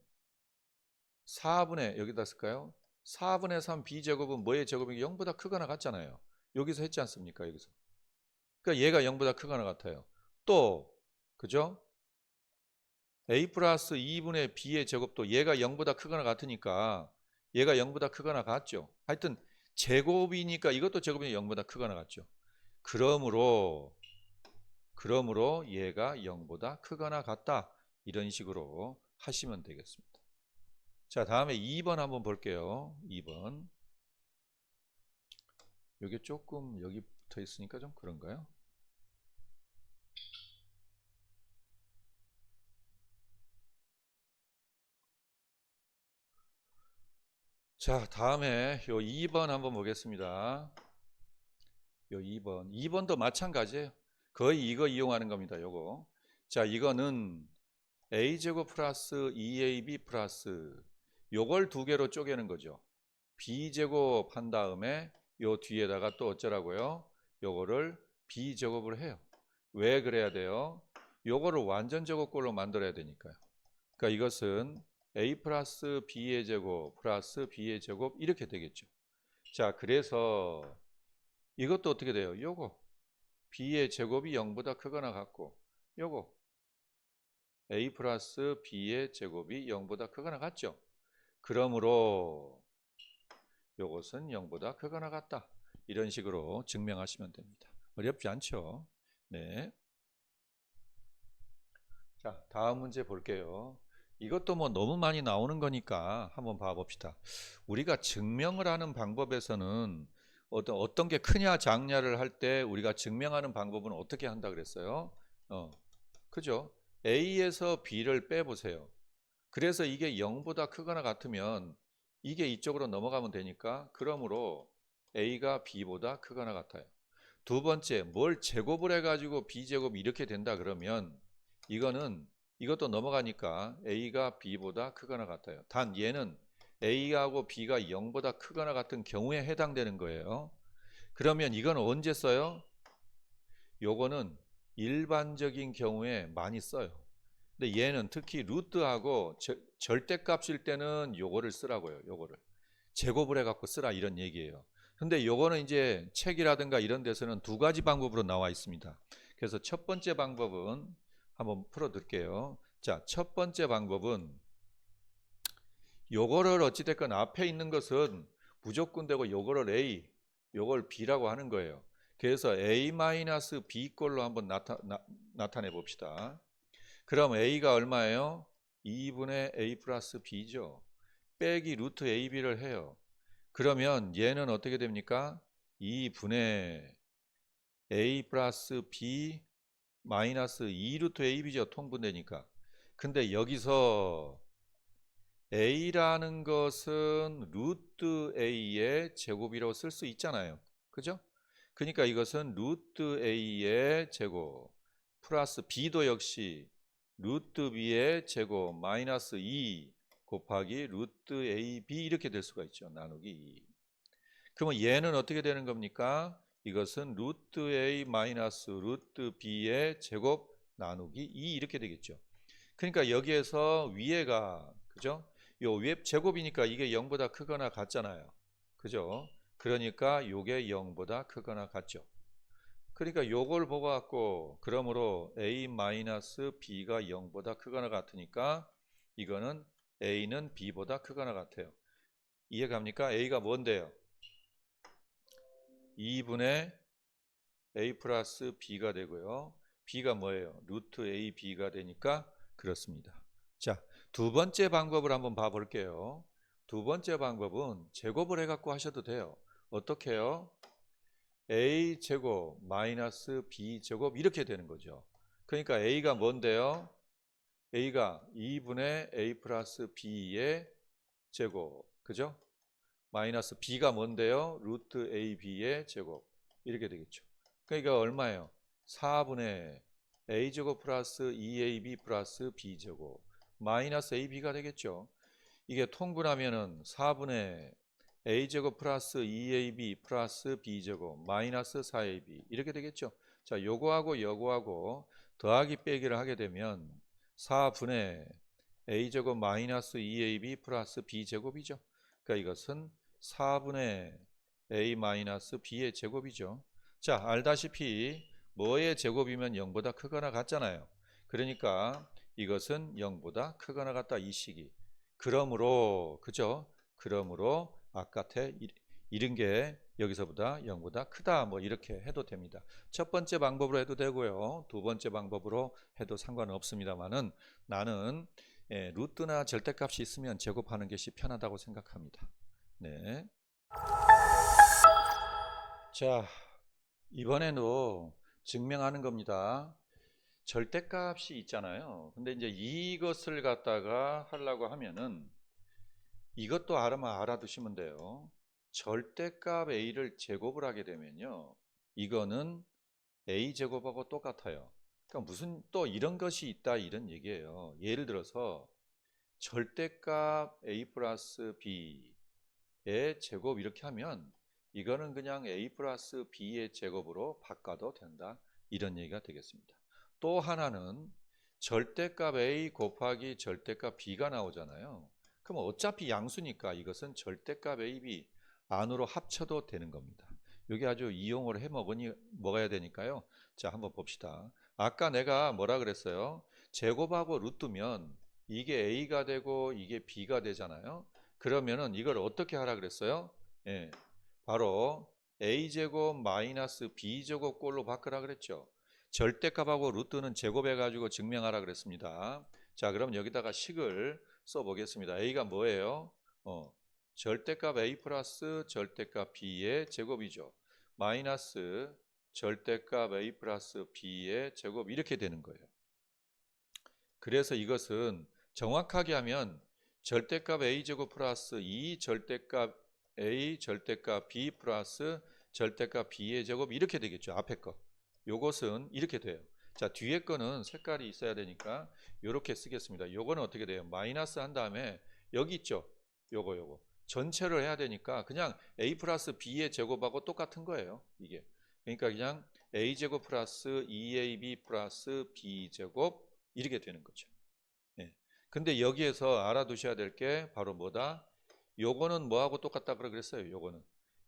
4분의 여기다 쓸까요? 4분의 3 b제곱은 뭐의 제곱이니까 0보다 크거나 같잖아요. 여기서 했지 않습니까? 여기서. 그러니까 얘가 0보다 크거나 같아요. 또 그죠? a 플러스 2분의 b의 제곱도 얘가 0보다 크거나 같으니까 얘가 0보다 크거나 같죠. 하여튼 제곱이니까 이것도 제곱이니까 0보다 크거나 같죠. 그러므로 얘가 0보다 크거나 같다. 이런 식으로 하시면 되겠습니다. 자, 다음에 2번 한번 볼게요. 2번. 이게 조금 여기 붙어 있으니까 좀 그런가요? 자, 다음에 요 2번 한번 보겠습니다. 요 2번. 2번도 마찬가지예요. 거의 이거 이용하는 겁니다. 요거. 자, 이거는 a제곱 플러스 2ab 플러스 요걸 두 개로 쪼개는 거죠. b제곱 한 다음에 요 뒤에다가 또 어쩌라고요? 요거를 b제곱을 해요. 왜 그래야 돼요? 요거를 완전 제곱꼴로 만들어야 되니까요. 그러니까 이것은 a 플러스 b의 제곱 플러스 b의 제곱 이렇게 되겠죠. 자, 그래서 이것도 어떻게 돼요? 요거 b의 제곱이 0보다 크거나 같고 요거 a 플러스 b의 제곱이 0보다 크거나 같죠. 그러므로 요것은 0보다 크거나 같다. 이런 식으로 증명하시면 됩니다. 어렵지 않죠? 네. 자, 다음 문제 볼게요. 이것도 뭐 너무 많이 나오는 거니까 한번 봐봅시다. 우리가 증명을 하는 방법에서는 어떤 게 크냐 작냐를 할 때 우리가 증명하는 방법은 어떻게 한다 그랬어요? 그죠? A에서 B를 빼보세요. 그래서 이게 0보다 크거나 같으면 이게 이쪽으로 넘어가면 되니까 그러므로 A가 B보다 크거나 같아요. 두 번째, 뭘 제곱을 해가지고 B제곱이 이렇게 된다 그러면 이것도 넘어가니까 A가 B보다 크거나 같아요. 단 얘는 A하고 B가 0보다 크거나 같은 경우에 해당되는 거예요. 그러면 이건 언제 써요? 요거는 일반적인 경우에 많이 써요. 근데 얘는 특히 루트하고 절대값일 때는 요거를 쓰라고요. 요거를 제곱을 해갖고 쓰라 이런 얘기예요. 근데 요거는 이제 책이라든가 이런 데서는 두 가지 방법으로 나와 있습니다. 그래서 첫 번째 방법은 한번 풀어둘게요. 자, 첫 번째 방법은 요거를 어찌됐건 앞에 있는 것은 무조건 되고 요거를 A, 요걸 B라고 하는 거예요. 그래서 A-B 꼴로 한번 나타내 봅시다. 그럼 A가 얼마예요? 2분의 A 플러스 B죠. 빼기 루트 AB를 해요. 그러면 얘는 어떻게 됩니까? 2분의 A 플러스 B 마이너스 2루트 AB죠. 통분되니까. 근데 여기서 A라는 것은 루트 A의 제곱이라고 쓸 수 있잖아요. 그죠? 그러니까 이것은 루트 A의 제곱 플러스 B도 역시 루트 B의 제곱 마이너스 2 곱하기 루트 AB 이렇게 될 수가 있죠. 나누기 2. 그러면 얘는 어떻게 되는 겁니까? 이것은 루트 A 마이너스 루트 B의 제곱 나누기 2 이렇게 되겠죠. 그러니까 여기에서 위에가 그죠? 요 위에 제곱이니까 이게 0보다 크거나 같잖아요. 그죠? 그러니까 요게 0보다 크거나 같죠. 그러니까 요걸 보고 갖고 그러므로 A-B가 0보다 크거나 같으니까 이거는 A는 B보다 크거나 같아요. 이해갑니까? A가 뭔데요? 2분의 A 플러스 B가 되고요. B가 뭐예요? 루트 AB가 되니까 그렇습니다. 자, 두 번째 방법을 한번 봐볼게요. 두 번째 방법은 제곱을 해갖고 하셔도 돼요. 어떻게 해요? A 제곱 마이너스 B 제곱 이렇게 되는 거죠. 그러니까 A가 뭔데요? A가 2분의 A 플러스 B의 제곱. 그죠? 마이너스 B가 뭔데요? 루트 AB의 제곱. 이렇게 되겠죠. 그러니까 얼마예요? 4분의 A제곱 플러스 2AB 플러스 B제곱. 마이너스 AB가 되겠죠. 이게 통분하면은 4분의 A제곱 플러스 2AB 플러스 B제곱 마이너스 4AB 이렇게 되겠죠. 자, 요거하고 요거하고 더하기 빼기를 하게 되면 4분의 A제곱 마이너스 2AB 플러스 B제곱이죠. 그러니까 이것은 4분의 A 마이너스 B의 제곱이죠. 자, 알다시피 뭐의 제곱이면 0보다 크거나 같잖아요. 그러니까 이것은 0보다 크거나 같다 이 식이. 그러므로 그죠? 그러므로 아까태 이런 게 여기서보다 0보다 크다 뭐 이렇게 해도 됩니다. 첫 번째 방법으로 해도 되고요. 두 번째 방법으로 해도 상관은 없습니다만은 나는 루트나 절대값이 있으면 제곱하는 것이 편하다고 생각합니다. 네. 자, 이번에도 증명하는 겁니다. 절대값이 있잖아요. 근데 이제 이것을 갖다가 하려고 하면은 이것도 알아두시면 돼요. 절대값 A를 제곱을 하게 되면요. 이거는 A 제곱하고 똑같아요. 그러니까 무슨 또 이런 것이 있다 이런 얘기예요. 예를 들어서 절대값 A 플러스 B의 제곱 이렇게 하면 이거는 그냥 A 플러스 B의 제곱으로 바꿔도 된다. 이런 얘기가 되겠습니다. 또 하나는 절대값 A 곱하기 절대값 B가 나오잖아요. 그럼 어차피 양수니까 이것은 절대값 A, B 안으로 합쳐도 되는 겁니다. 이게 아주 이용을 해 먹어야 되니까요. 자, 한번 봅시다. 아까 내가 뭐라 그랬어요? 제곱하고 루트면 이게 A가 되고 이게 B가 되잖아요. 그러면은 이걸 어떻게 하라 그랬어요? 예, 바로 A제곱 마이너스 B제곱 꼴로 바꾸라 그랬죠. 절대값하고 루트는 제곱해 가지고 증명하라 그랬습니다. 자, 그럼 여기다가 식을 써 보겠습니다. A가 뭐예요? 절대값 A 플러스 절대값 B의 제곱이죠. 마이너스 절대값 A 플러스 B의 제곱 이렇게 되는 거예요. 그래서 이것은 정확하게 하면 절대값 A제곱 플러스 2 절대값 A 절대값 B 플러스 절대값 B의 제곱 이렇게 되겠죠. 앞에 거. 요것은 이렇게 돼요. 자, 뒤에 거는 색깔이 있어야 되니까 이렇게 쓰겠습니다. 요거는 어떻게 돼요? 마이너스 한 다음에 여기 있죠. 요거 전체를 해야 되니까 그냥 A 플러스 B의 제곱하고 똑같은 거예요. 이게. 그러니까 그냥 A제곱 플러스 2AB 플러스 B제곱 이렇게 되는 거죠. 예. 근데 여기에서 알아두셔야 될 게 바로 뭐다? 요거는 뭐하고 똑같다 그랬어요.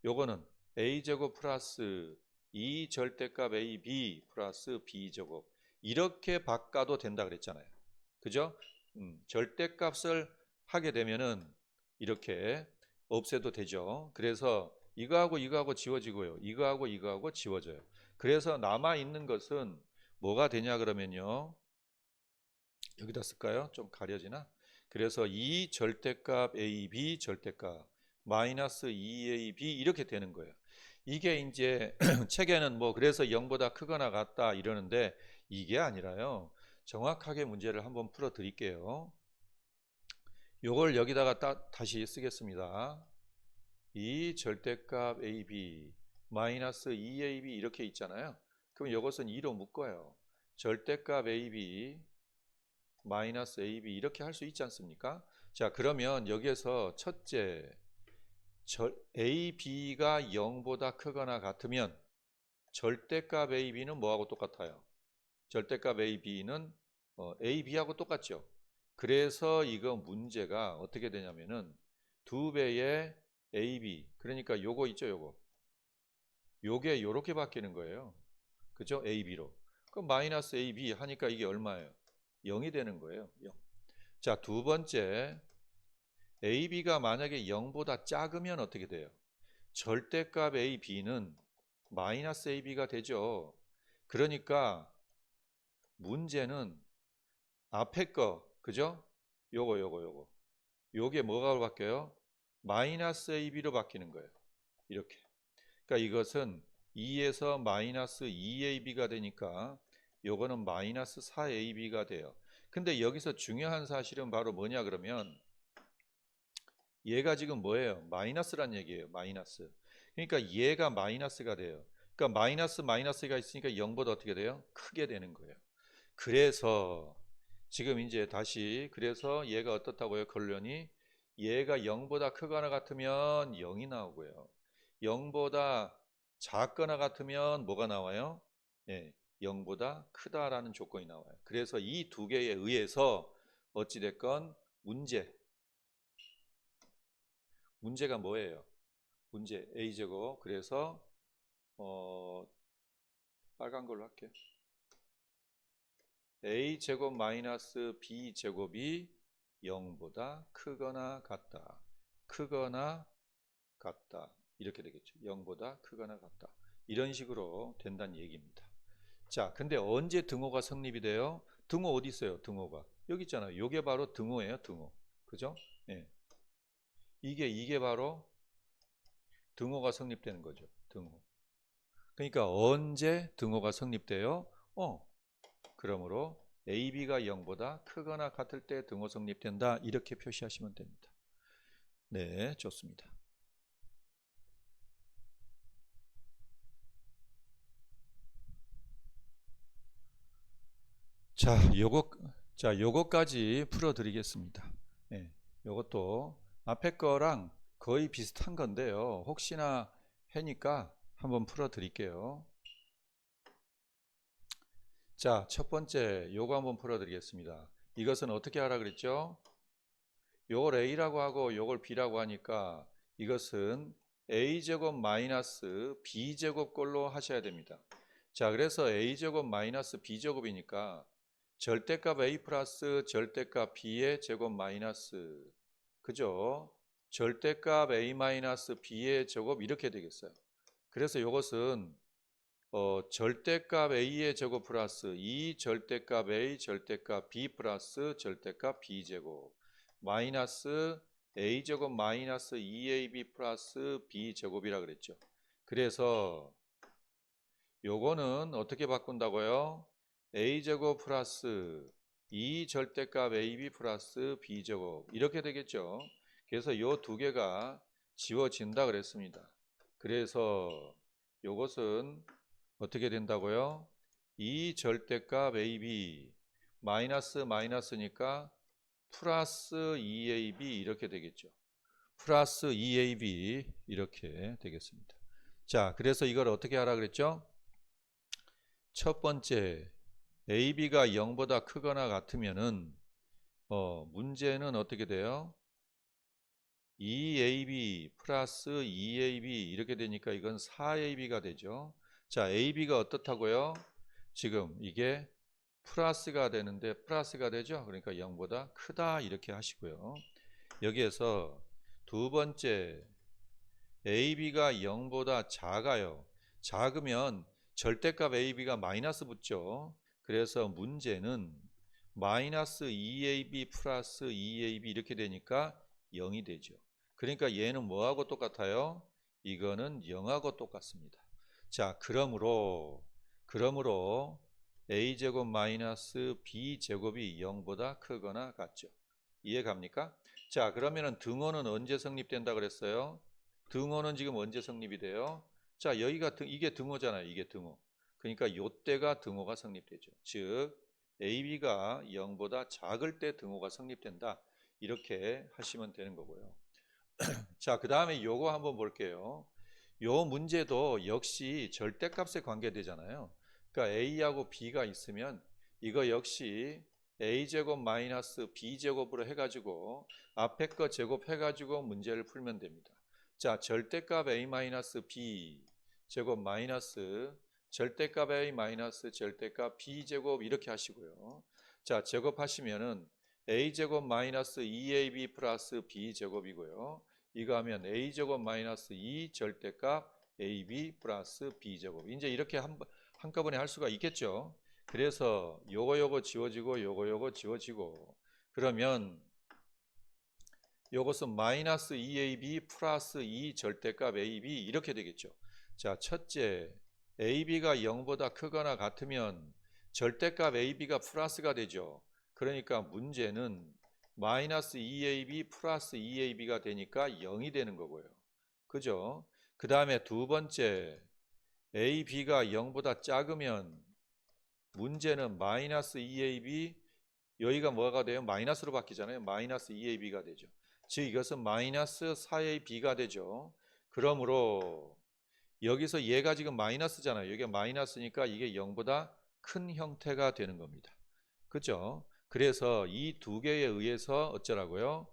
요거는 A제곱 플러스 2 절대값 AB 플러스 B제곱 이렇게 바꿔도 된다 그랬잖아요. 그죠? 절대값을 하게 되면은 이렇게 없애도 되죠. 그래서 이거하고 지워지고요. 이거하고 지워져요. 그래서 남아있는 것은 뭐가 되냐 그러면요. 여기다 쓸까요? 좀 가려지나? 그래서 이 절대값 AB 절대값 마이너스 2AB 이렇게 되는 거예요. 이게 이제 책에는 뭐 그래서 0보다 크거나 같다 이러는데 이게 아니라요. 정확하게 문제를 한번 풀어 드릴게요. 요걸 여기다가 다시 쓰겠습니다. 이 절대값 AB 마이너스 2AB 이렇게 있잖아요. 그럼 이것은 2로 묶어요. 절대값 AB 마이너스 AB 이렇게 할 수 있지 않습니까? 자, 그러면 여기에서 첫째 AB가 0보다 크거나 같으면 절대값 AB는 뭐하고 똑같아요? 절대값 AB는 AB하고 똑같죠. 그래서 이거 문제가 어떻게 되냐면은 2배의 AB 그러니까 요거 있죠 요거 요게 요렇게 바뀌는 거예요. 그죠? AB로. 그럼 마이너스 AB 하니까 이게 얼마예요? 0이 되는 거예요. 0. 자, 두 번째 AB가 만약에 0보다 작으면 어떻게 돼요? 절대값 AB는 마이너스 AB가 되죠. 그러니까 문제는 앞에 거 그죠? 요게 뭐가 바뀌어요? 마이너스 AB로 바뀌는 거예요. 이렇게. 그러니까 이것은 2에서 마이너스 2AB가 되니까 요거는 마이너스 4AB가 돼요. 근데 여기서 중요한 사실은 바로 뭐냐 그러면 얘가 지금 뭐예요? 마이너스란 얘기예요. 마이너스. 그러니까 얘가 마이너스가 돼요. 그러니까 마이너스가 있으니까 0보다 어떻게 돼요? 크게 되는 거예요. 그래서 지금 이제 다시 그래서 얘가 어떻다고요? 결론이 얘가 0보다 크거나 같으면 0이 나오고요. 0보다 작거나 같으면 뭐가 나와요? 예, 0보다 크다라는 조건이 나와요. 그래서 이 두 개에 의해서 어찌됐건 문제가 뭐예요? 문제 A제곱. 그래서 빨간 걸로 할게요. A제곱 마이너스 B제곱이 0보다 크거나 같다. 크거나 같다. 이렇게 되겠죠. 0보다 크거나 같다. 이런 식으로 된다는 얘기입니다. 자, 근데 언제 등호가 성립이 돼요? 등호 어디 있어요? 등호가. 여기 있잖아요. 요게 바로 등호예요. 등호. 그죠? 예. 이게 바로 등호가 성립되는 거죠. 등호. 그러니까 언제 등호가 성립돼요? 그러므로 AB가 0보다 크거나 같을 때 등호 성립된다. 이렇게 표시하시면 됩니다. 네, 좋습니다. 요거까지 풀어 드리겠습니다. 네, 요것도 앞에 거랑 거의 비슷한 건데요. 혹시나 해니까 한번 풀어 드릴게요. 자, 첫 번째 요거 한번 풀어 드리겠습니다. 이것은 어떻게 하라 그랬죠? 요걸 A라고 하고 요걸 B라고 하니까 이것은 A제곱 마이너스 B제곱 꼴로 하셔야 됩니다. 자, 그래서 A제곱 마이너스 B제곱이니까 절대값 A 플러스 절대값 B의 제곱 마이너스 그죠? 절대값 A 마이너스 B의 제곱 이렇게 되겠어요. 그래서 이것은 절대값 A의 제곱 플러스 2 절대값 A 절대값 B 플러스 절대값 B 제곱 마이너스 A 제곱 마이너스 2AB 플러스 B 제곱이라 그랬죠. 그래서 요거는 어떻게 바꾼다고요? A제곱 플러스 2 절대값 AB 플러스 B제곱 이렇게 되겠죠. 그래서 요 두 개가 지워진다 그랬습니다. 그래서 요것은 어떻게 된다고요? 2 절대값 AB 마이너스니까 플러스 2AB 이렇게 되겠죠. 플러스 2AB 이렇게 되겠습니다. 자, 그래서 이걸 어떻게 하라 그랬죠? 첫 번째 AB가 0보다 크거나 같으면은 문제는 어떻게 돼요? 2AB 플러스 2AB 이렇게 되니까 이건 4AB가 되죠. 자, AB가 어떻다고요? 지금 이게 플러스가 되는데 플러스가 되죠. 그러니까 0보다 크다 이렇게 하시고요. 여기에서 두 번째, AB가 0보다 작아요. 작으면 절대값 AB가 마이너스 붙죠. 그래서 문제는 마이너스 2AB 플러스 2AB 이렇게 되니까 0이 되죠. 그러니까 얘는 뭐하고 똑같아요? 이거는 0하고 똑같습니다. 자, 그러므로 A제곱 마이너스 B제곱이 0보다 크거나 같죠. 이해 갑니까? 자, 그러면은 등호는 언제 성립된다 그랬어요? 등호는 지금 언제 성립이 돼요? 자, 여기가 이게 등호잖아요. 이게 등호. 그러니까 요때가 등호가 성립되죠. 즉 AB가 0보다 작을 때 등호가 성립된다. 이렇게 하시면 되는 거고요. 자, 그 다음에 요거 한번 볼게요. 요 문제도 역시 절대값에 관계되잖아요. 그러니까 A하고 B가 있으면 이거 역시 A제곱 마이너스 B제곱으로 해가지고 앞에 거 제곱해가지고 문제를 풀면 됩니다. 자, 절대값 A 마이너스 B 제곱 마이너스 절대값 A 마이너스 절대값 B제곱 이렇게 하시고요. 자, 제곱하시면은 A제곱 마이너스 2AB 플러스 B제곱이고요. 이거 하면 A제곱 마이너스 2 절대값 AB 플러스 B제곱. 이제 이렇게 한꺼번에 할 수가 있겠죠. 그래서 요거 지워지고 요거 지워지고 그러면 요것은 마이너스 2AB 플러스 2 절대값 AB 이렇게 되겠죠. 자, 첫째 AB가 0보다 크거나 같으면 절대값 AB가 플러스가 되죠. 그러니까 문제는 마이너스 2AB 플러스 2AB가 되니까 0이 되는 거고요. 그죠? 그 다음에 두 번째 AB가 0보다 작으면 문제는 마이너스 2AB 여기가 뭐가 돼요? 마이너스로 바뀌잖아요. 마이너스 2AB가 되죠. 즉 이것은 마이너스 4AB가 되죠. 그러므로 여기서 얘가 지금 마이너스잖아요. 여기가 마이너스니까 이게 0보다 큰 형태가 되는 겁니다. 그죠? 그래서 이 두 개에 의해서 어쩌라고요?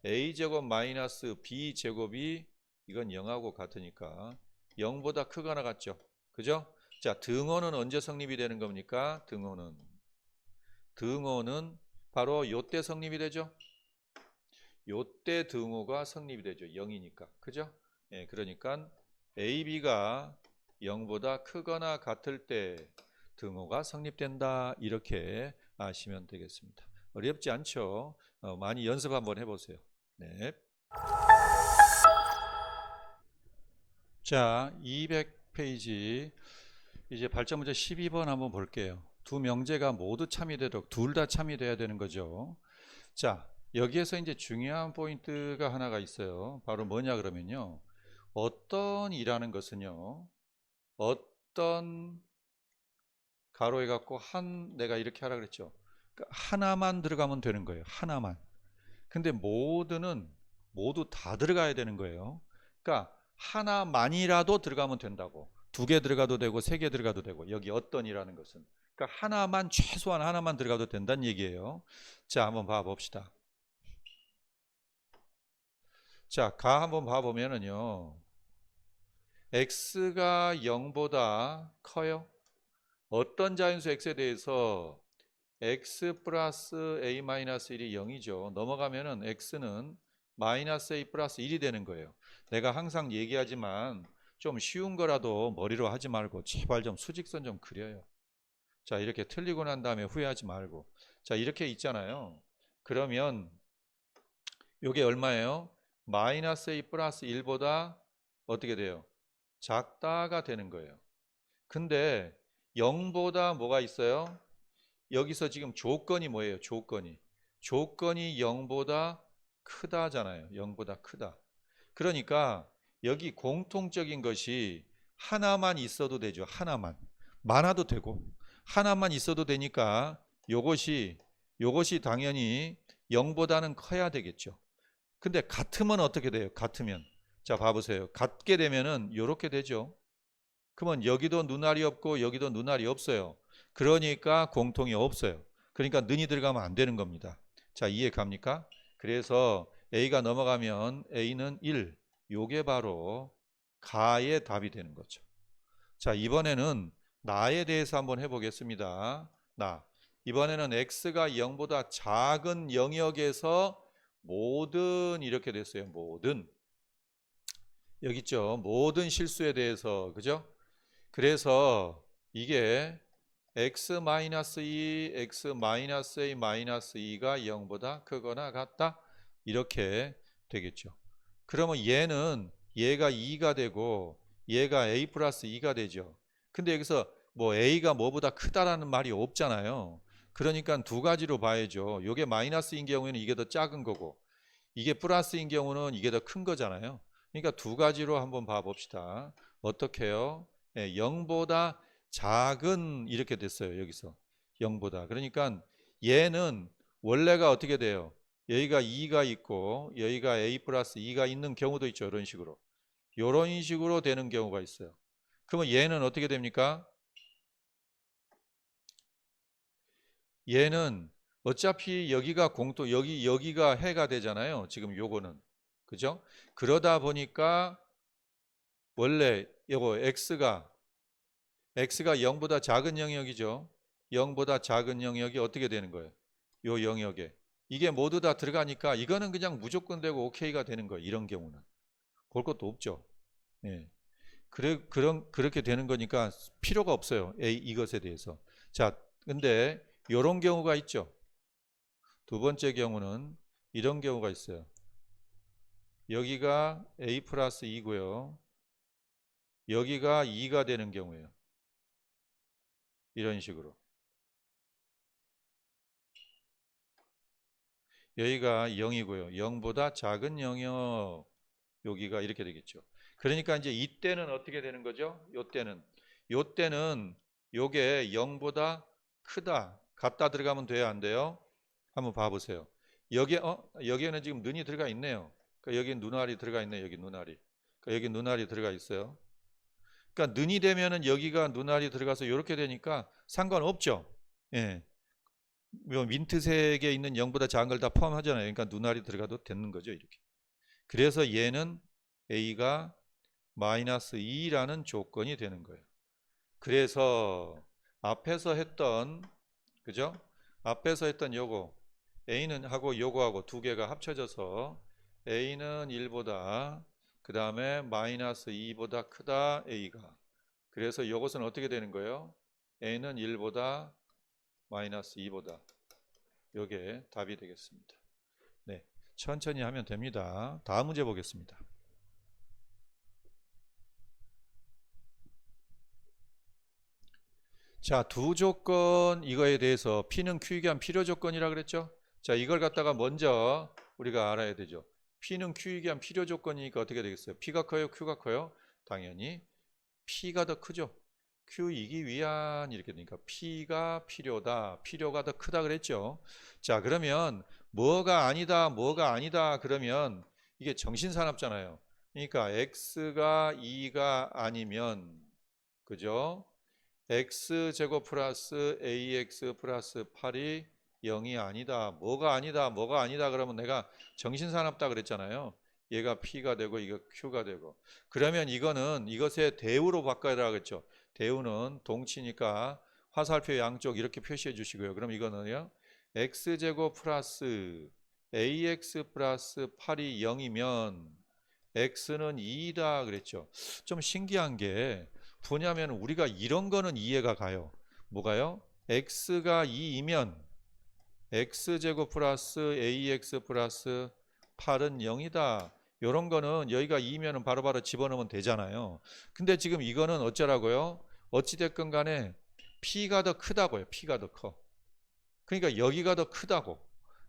A제곱 마이너스 B제곱이 이건 0하고 같으니까 0보다 크거나 같죠? 그죠? 자, 등호는 언제 성립이 되는 겁니까? 등호는 바로 요때 성립이 되죠? 요때 등호가 성립이 되죠. 0이니까. 그죠? 예, 그러니까 AB가 0보다 크거나 같을 때 등호가 성립된다. 이렇게 아시면 되겠습니다. 어렵지 않죠? 많이 연습 한번 해보세요. 네. 자, 200페이지 이제 발전 문제 12번 한번 볼게요. 두 명제가 모두 참이 되도록 둘 다 참이 돼야 되는 거죠. 자, 여기에서 이제 중요한 포인트가 하나가 있어요. 바로 뭐냐 그러면요. 어떤이라는 것은요. 어떤 가로 해갖고 내가 이렇게 하라 그랬죠. 그러니까 하나만 들어가면 되는 거예요. 하나만. 근데 모두 다 들어가야 되는 거예요. 그러니까 하나만이라도 들어가면 된다고. 2개 들어가도 되고 3개 들어가도 되고 여기 어떤이라는 것은. 그러니까 하나만 최소한 하나만 들어가도 된다는 얘기예요. 자, 한번 봐봅시다. 자, 가 한번 봐보면은요. x가 0보다 커요. 어떤 자연수 x에 대해서 x 플러스 a-1이 0이죠. 넘어가면은 x는 마이너스 a 플러스 1이 되는 거예요. 내가 항상 얘기하지만 좀 쉬운 거라도 머리로 하지 말고 제발 좀 수직선 좀 그려요. 자, 이렇게 틀리고 난 다음에 후회하지 말고. 자, 이렇게 있잖아요. 그러면 이게 얼마예요? 마이너스 a 플러스 1보다 어떻게 돼요? 작다가 되는 거예요. 근데 0보다 뭐가 있어요? 여기서 지금 조건이 뭐예요? 조건이 0보다 크다잖아요. 0보다 크다. 그러니까 여기 공통적인 것이 하나만 있어도 되죠. 하나만. 많아도 되고 하나만 있어도 되니까 요것이 당연히 0보다는 커야 되겠죠. 근데 같으면 어떻게 돼요? 같으면 자, 봐보세요. 같게 되면은 이렇게 되죠. 그러면 여기도 눈알이 없고 여기도 눈알이 없어요. 그러니까 공통이 없어요. 그러니까 는이 들어가면 안 되는 겁니다. 자, 이해 갑니까? 그래서 A가 넘어가면 A는 1. 요게 바로 가의 답이 되는 거죠. 자, 이번에는 나에 대해서 한번 해보겠습니다. 나. 이번에는 x가 0보다 작은 영역에서 모든 이렇게 됐어요. 모든. 여기 있죠. 모든 실수에 대해서. 그죠? 그래서 이게 x-2, x-a-2가 0보다 크거나 같다. 이렇게 되겠죠. 그러면 얘가 2가 되고 얘가 a 플러스 2가 되죠. 근데 여기서 뭐 a가 뭐보다 크다라는 말이 없잖아요. 그러니까 두 가지로 봐야죠. 이게 마이너스인 경우에는 이게 더 작은 거고 이게 플러스인 경우는 이게 더 큰 거잖아요. 그러니까 두 가지로 한번 봐봅시다. 어떻게 해요? 0보다 작은 이렇게 됐어요. 여기서 0보다. 그러니까 얘는 원래가 어떻게 돼요? 여기가 2가 있고 여기가 a 플러스 2가 있는 경우도 있죠. 이런 식으로. 이런 식으로 되는 경우가 있어요. 그러면 얘는 어떻게 됩니까? 얘는 어차피 여기가 여기가 해가 되잖아요. 지금 요거는. 그죠? 그러다 보니까 원래 요거 x가 0보다 작은 영역이죠. 0보다 작은 영역이 어떻게 되는 거예요? 요 영역에. 이게 모두 다 들어가니까 이거는 그냥 무조건 되고 오케이가 되는 거예요. 이런 경우는. 볼 것도 없죠. 예. 그렇게 되는 거니까 필요가 없어요. 이것에 대해서. 자, 근데 이런 경우가 있죠. 두 번째 경우는 이런 경우가 있어요. 여기가 a 플러스 2고요. 여기가 2가 되는 경우예요. 이런 식으로. 여기가 0이고요. 0보다 작은 영역. 여기가 이렇게 되겠죠. 그러니까 이제 이때는 어떻게 되는 거죠? 요때는 요게 0보다 크다. 같다 들어가면 돼요, 안 돼요? 한번 봐 보세요. 여기에는 지금 눈이 들어가 있네요. 그러니까 여기 눈알이 들어가 있네요. 여기 눈알이. 그러니까 여기 눈알이 들어가 있어요. 그러니까 눈이 되면은 여기가 눈알이 들어가서 이렇게 되니까 상관없죠. 예. 뭐 민트색에 있는 0보다 작은 걸 다 포함하잖아요. 그러니까 눈알이 들어가도 되는 거죠. 이렇게. 그래서 얘는 a가 마이너스 2라는 조건이 되는 거예요. 그래서 앞에서 했던 그죠? 앞에서 했던 요거 a는 하고 요거하고 두 개가 합쳐져서 a는 1보다 그 다음에 마이너스 2보다 크다 a가. 그래서 요것은 어떻게 되는 거예요? a는 1보다 마이너스 2보다. 요게 답이 되겠습니다. 네, 천천히 하면 됩니다. 다음 문제 보겠습니다. 자, 두 조건 이거에 대해서 P는 Q에 대한 필요 조건이라 그랬죠? 자, 이걸 갖다가 먼저 우리가 알아야 되죠. P는 Q에 대한 필요 조건이니까 어떻게 되겠어요? P가 커요? Q가 커요? 당연히 P가 더 크죠. Q이기 위한 이렇게 되니까 P가 필요다. 필요가 더 크다 그랬죠. 자, 그러면 뭐가 아니다 그러면 이게 정신사납잖아요. 그러니까 X가 2가 아니면 그죠? x제곱 플러스 ax 플러스 8이 0이 아니다. 뭐가 아니다 그러면 내가 정신사납다 그랬잖아요. 얘가 p가 되고 이거 q가 되고. 그러면 이거는 이것의 대우로 바꿔야 되겠죠. 대우는 동치니까 화살표 양쪽 이렇게 표시해 주시고요. 그럼 이거는요. x제곱 플러스 ax 플러스 8이 0이면 x는 2다 그랬죠. 좀 신기한 게 뭐냐면 우리가 이런 거는 이해가 가요. 뭐가요? x가 2이면 x제곱 플러스 ax 플러스 8은 0이다. 이런 거는 여기가 2면은 바로바로 집어넣으면 되잖아요. 근데 지금 이거는 어쩌라고요? 어찌됐건 간에 p가 더 크다고요. p가 더 커. 그러니까 여기가 더 크다고.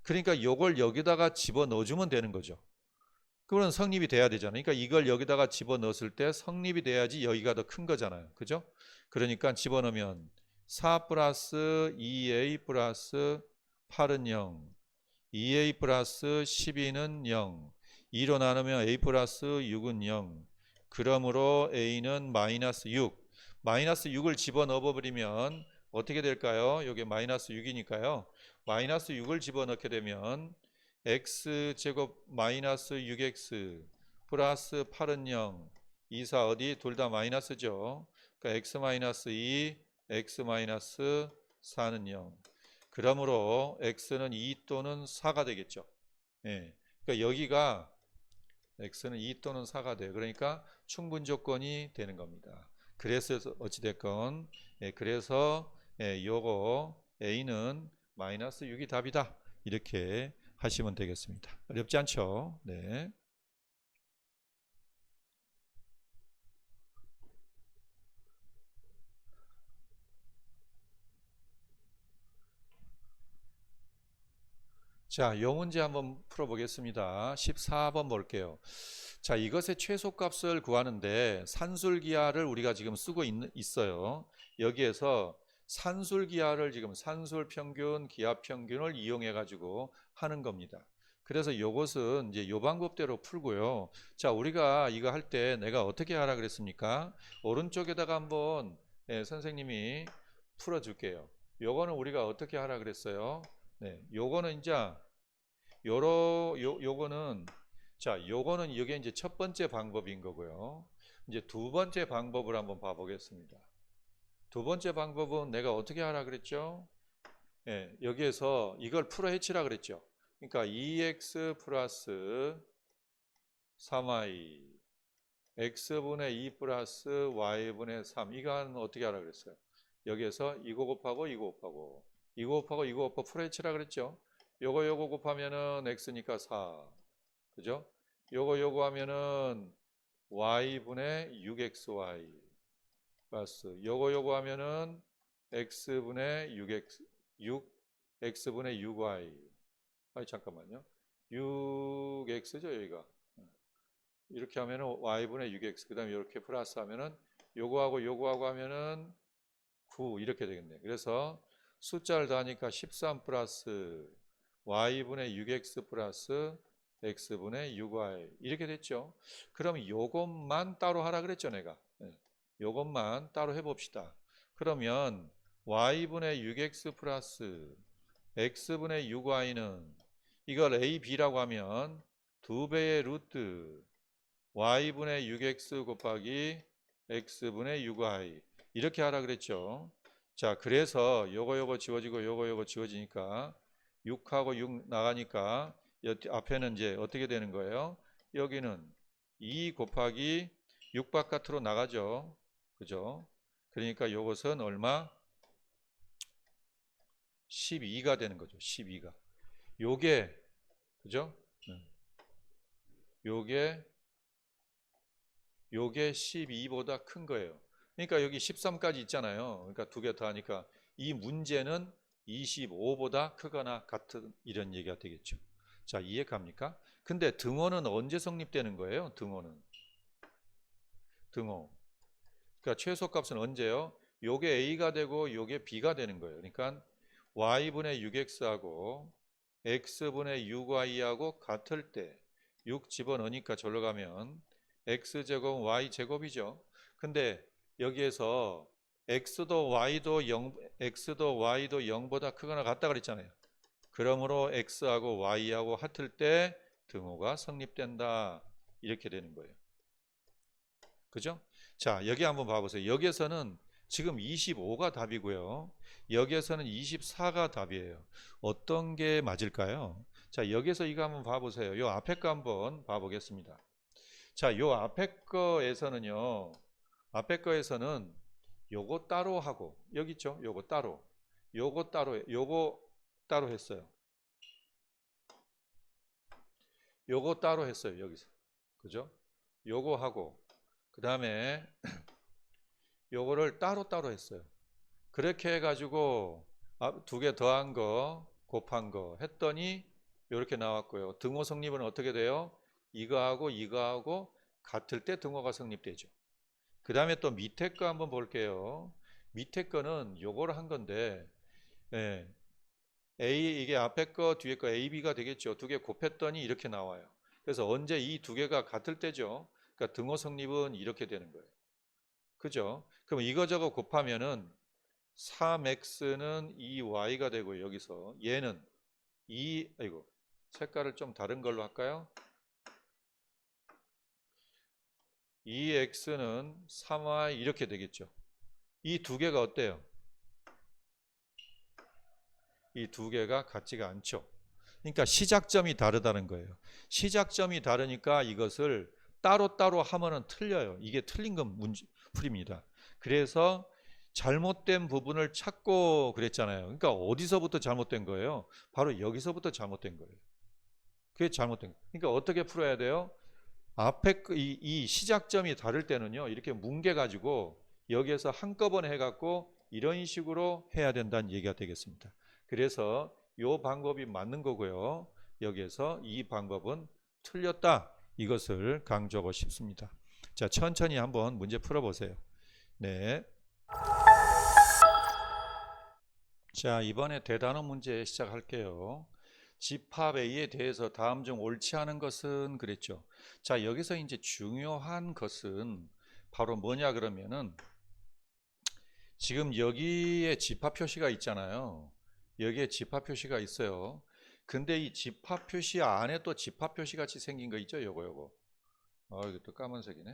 그러니까 이걸 여기다가 집어넣어주면 되는 거죠. 그거는 성립이 돼야 되잖아요. 그러니까 이걸 여기다가 집어넣었을 때 성립이 돼야지 여기가 더 큰 거잖아요. 그죠? 그러니까 집어넣으면 4 플러스 2a 플러스 8은 0, 2a 플러스 12는 0, 2로 나누면 a 플러스 6은 0. 그러므로 a는 마이너스 6. 마이너스 6을 집어넣어 버리면 어떻게 될까요? 이게 마이너스 6이니까요. 마이너스 6을 집어넣게 되면 x제곱 마이너스 6x 플러스 8은 0. 2, 4 어디? 둘 다 마이너스죠. 그러니까 x 마이너스 2, x 마이너스 4는 0. 그러므로 x는 2 또는 4가 되겠죠. 예. 그러니까 여기가 x는 2 또는 4가 돼요. 그러니까 충분 조건이 되는 겁니다. 그래서 어찌됐건 그래서 요거 a는 마이너스 6이 답이다. 이렇게 하시면 되겠습니다. 어렵지 않죠? 네. 자, 요 문제 한번 풀어보겠습니다. 14번 볼게요. 자, 이것의 최소값을 구하는데 산술기하를 우리가 지금 쓰고 있어요. 여기에서 산술기하를 지금 산술평균, 기하평균을 이용해 가지고 하는 겁니다. 그래서 요것은 이제 요 방법대로 풀고요. 자, 우리가 이거 할 때 내가 어떻게 하라 그랬습니까? 오른쪽에다가 한번 선생님이 풀어줄게요. 요거는 우리가 어떻게 하라 그랬어요? 네, 요거는 이제 요거는 자, 요거는 이게 이제 첫 번째 방법인 거고요. 이제 두 번째 방법을 한번 봐보겠습니다. 두 번째 방법은 내가 어떻게 하라 그랬죠? 예, 여기에서 이걸 풀어 헤치라 그랬죠. 그러니까 2x 플러스 3y x분의 2 플러스 y분의 3 이거는 어떻게 하라 그랬어요? 여기에서 이거 곱하고 이거 곱하고 이거 곱하고 이거 곱하고 풀어 헤치라 그랬죠. 요거 곱하면은 x니까 4 그죠? 요거 하면은 y분의 6xy 플러스 요거 하면은 x분의 6x분의 6y 아니 잠깐만요. 6x죠 여기가. 이렇게 하면은 y분의 6x 그 다음에 이렇게 플러스 하면은 요거하고 하면은 9 이렇게 되겠네. 그래서 숫자를 더하니까 13 플러스 y분의 6x 플러스 x분의 6y 이렇게 됐죠. 그럼 요것만 따로 하라 그랬죠 내가. 요것만 따로 해봅시다. 그러면 y분의 6x 플러스 x분의 6y는 이걸 a, b라고 하면 2배의 루트 y분의 6x 곱하기 x분의 6y 이렇게 하라 그랬죠. 자, 그래서 요거 지워지고 요거 지워지니까 6하고 6 나가니까 앞에는 이제 어떻게 되는 거예요? 여기는 2 곱하기 6 바깥으로 나가죠. 그죠? 그러니까 요것은 얼마? 12가 되는 거죠. 12가. 요게 그죠? 요게 12보다 큰 거예요. 그러니까 여기 13까지 있잖아요. 그러니까 두 개 더하니까 이 문제는 25보다 크거나 같은 이런 얘기가 되겠죠. 자, 이해 갑니까? 근데 등호는 언제 성립되는 거예요? 등호. 그러니까 최소값은 언제요? 요게 a가 되고 요게 b가 되는 거예요. 그러니까 y분의 6x하고 x분의 6y하고 같을 때 6 집어넣으니까 절로 가면 x제곱 y제곱이죠. 근데 여기에서 x도 y도 0보다 크거나 같다 그랬잖아요. 그러므로 x하고 y하고 같을 때 등호가 성립된다. 이렇게 되는 거예요. 그죠? 자, 여기 한번 봐보세요. 여기에서는 지금 25가 답이고요. 여기에서는 24가 답이에요. 어떤 게 맞을까요? 자, 여기서 이거 한번 봐보세요. 요 앞에 거 한번 봐보겠습니다. 자, 요 앞에 거에서는요. 앞에 거에서는 요거 따로 하고 여기 있죠? 요거 따로. 요거 따로 했어요. 요거 따로 했어요. 여기서. 그죠? 요거 하고 그 다음에 요거를 따로 했어요. 그렇게 해가지고 두 개 더한 거 곱한 거 했더니 이렇게 나왔고요. 등호 성립은 어떻게 돼요? 이거하고 같을 때 등호가 성립되죠. 그 다음에 또 밑에 거 한번 볼게요. 밑에 거는 요거를 한 건데 예, 이게 앞에 거 뒤에 거 AB가 되겠죠. 두 개 곱했더니 이렇게 나와요. 그래서 언제 이 두 개가 같을 때죠. 그러니까 등호 성립은 이렇게 되는 거예요. 그죠? 그럼 이거저거 곱하면은 3x는 2y가 되고 여기서 얘는 색깔을 좀 다른 걸로 할까요? 2x는 3y 이렇게 되겠죠. 이 두 개가 어때요? 이 두 개가 같지가 않죠. 그러니까 시작점이 다르다는 거예요. 시작점이 다르니까 이것을 따로따로 하면은 틀려요. 이게 틀린 건 문제 풀입니다. 그래서 잘못된 부분을 찾고 그랬잖아요. 그러니까 어디서부터 잘못된 거예요? 바로 여기서부터 잘못된 거예요. 그게 잘못된 거예요. 그러니까 어떻게 풀어야 돼요? 앞에 이 시작점이 다를 때는요, 이렇게 뭉개가지고 여기에서 한꺼번에 해갖고 이런 식으로 해야 된다는 얘기가 되겠습니다. 그래서 이 방법이 맞는 거고요. 여기에서 이 방법은 틀렸다. 이것을 강조하고 싶습니다. 자, 천천히 한번 문제 풀어보세요. 네. 자, 이번에 대단어 문제 시작할게요. 집합 A에 대해서 다음 중 옳지 않은 것은 그랬죠. 자, 여기서 이제 중요한 것은 바로 뭐냐 그러면은 지금 여기에 집합 표시가 있잖아요. 여기에 집합 표시가 있어요. 근데 이 집합 표시 안에 또 집합 표시 같이 생긴 거 있죠? 요거. 이것도 까만색이네.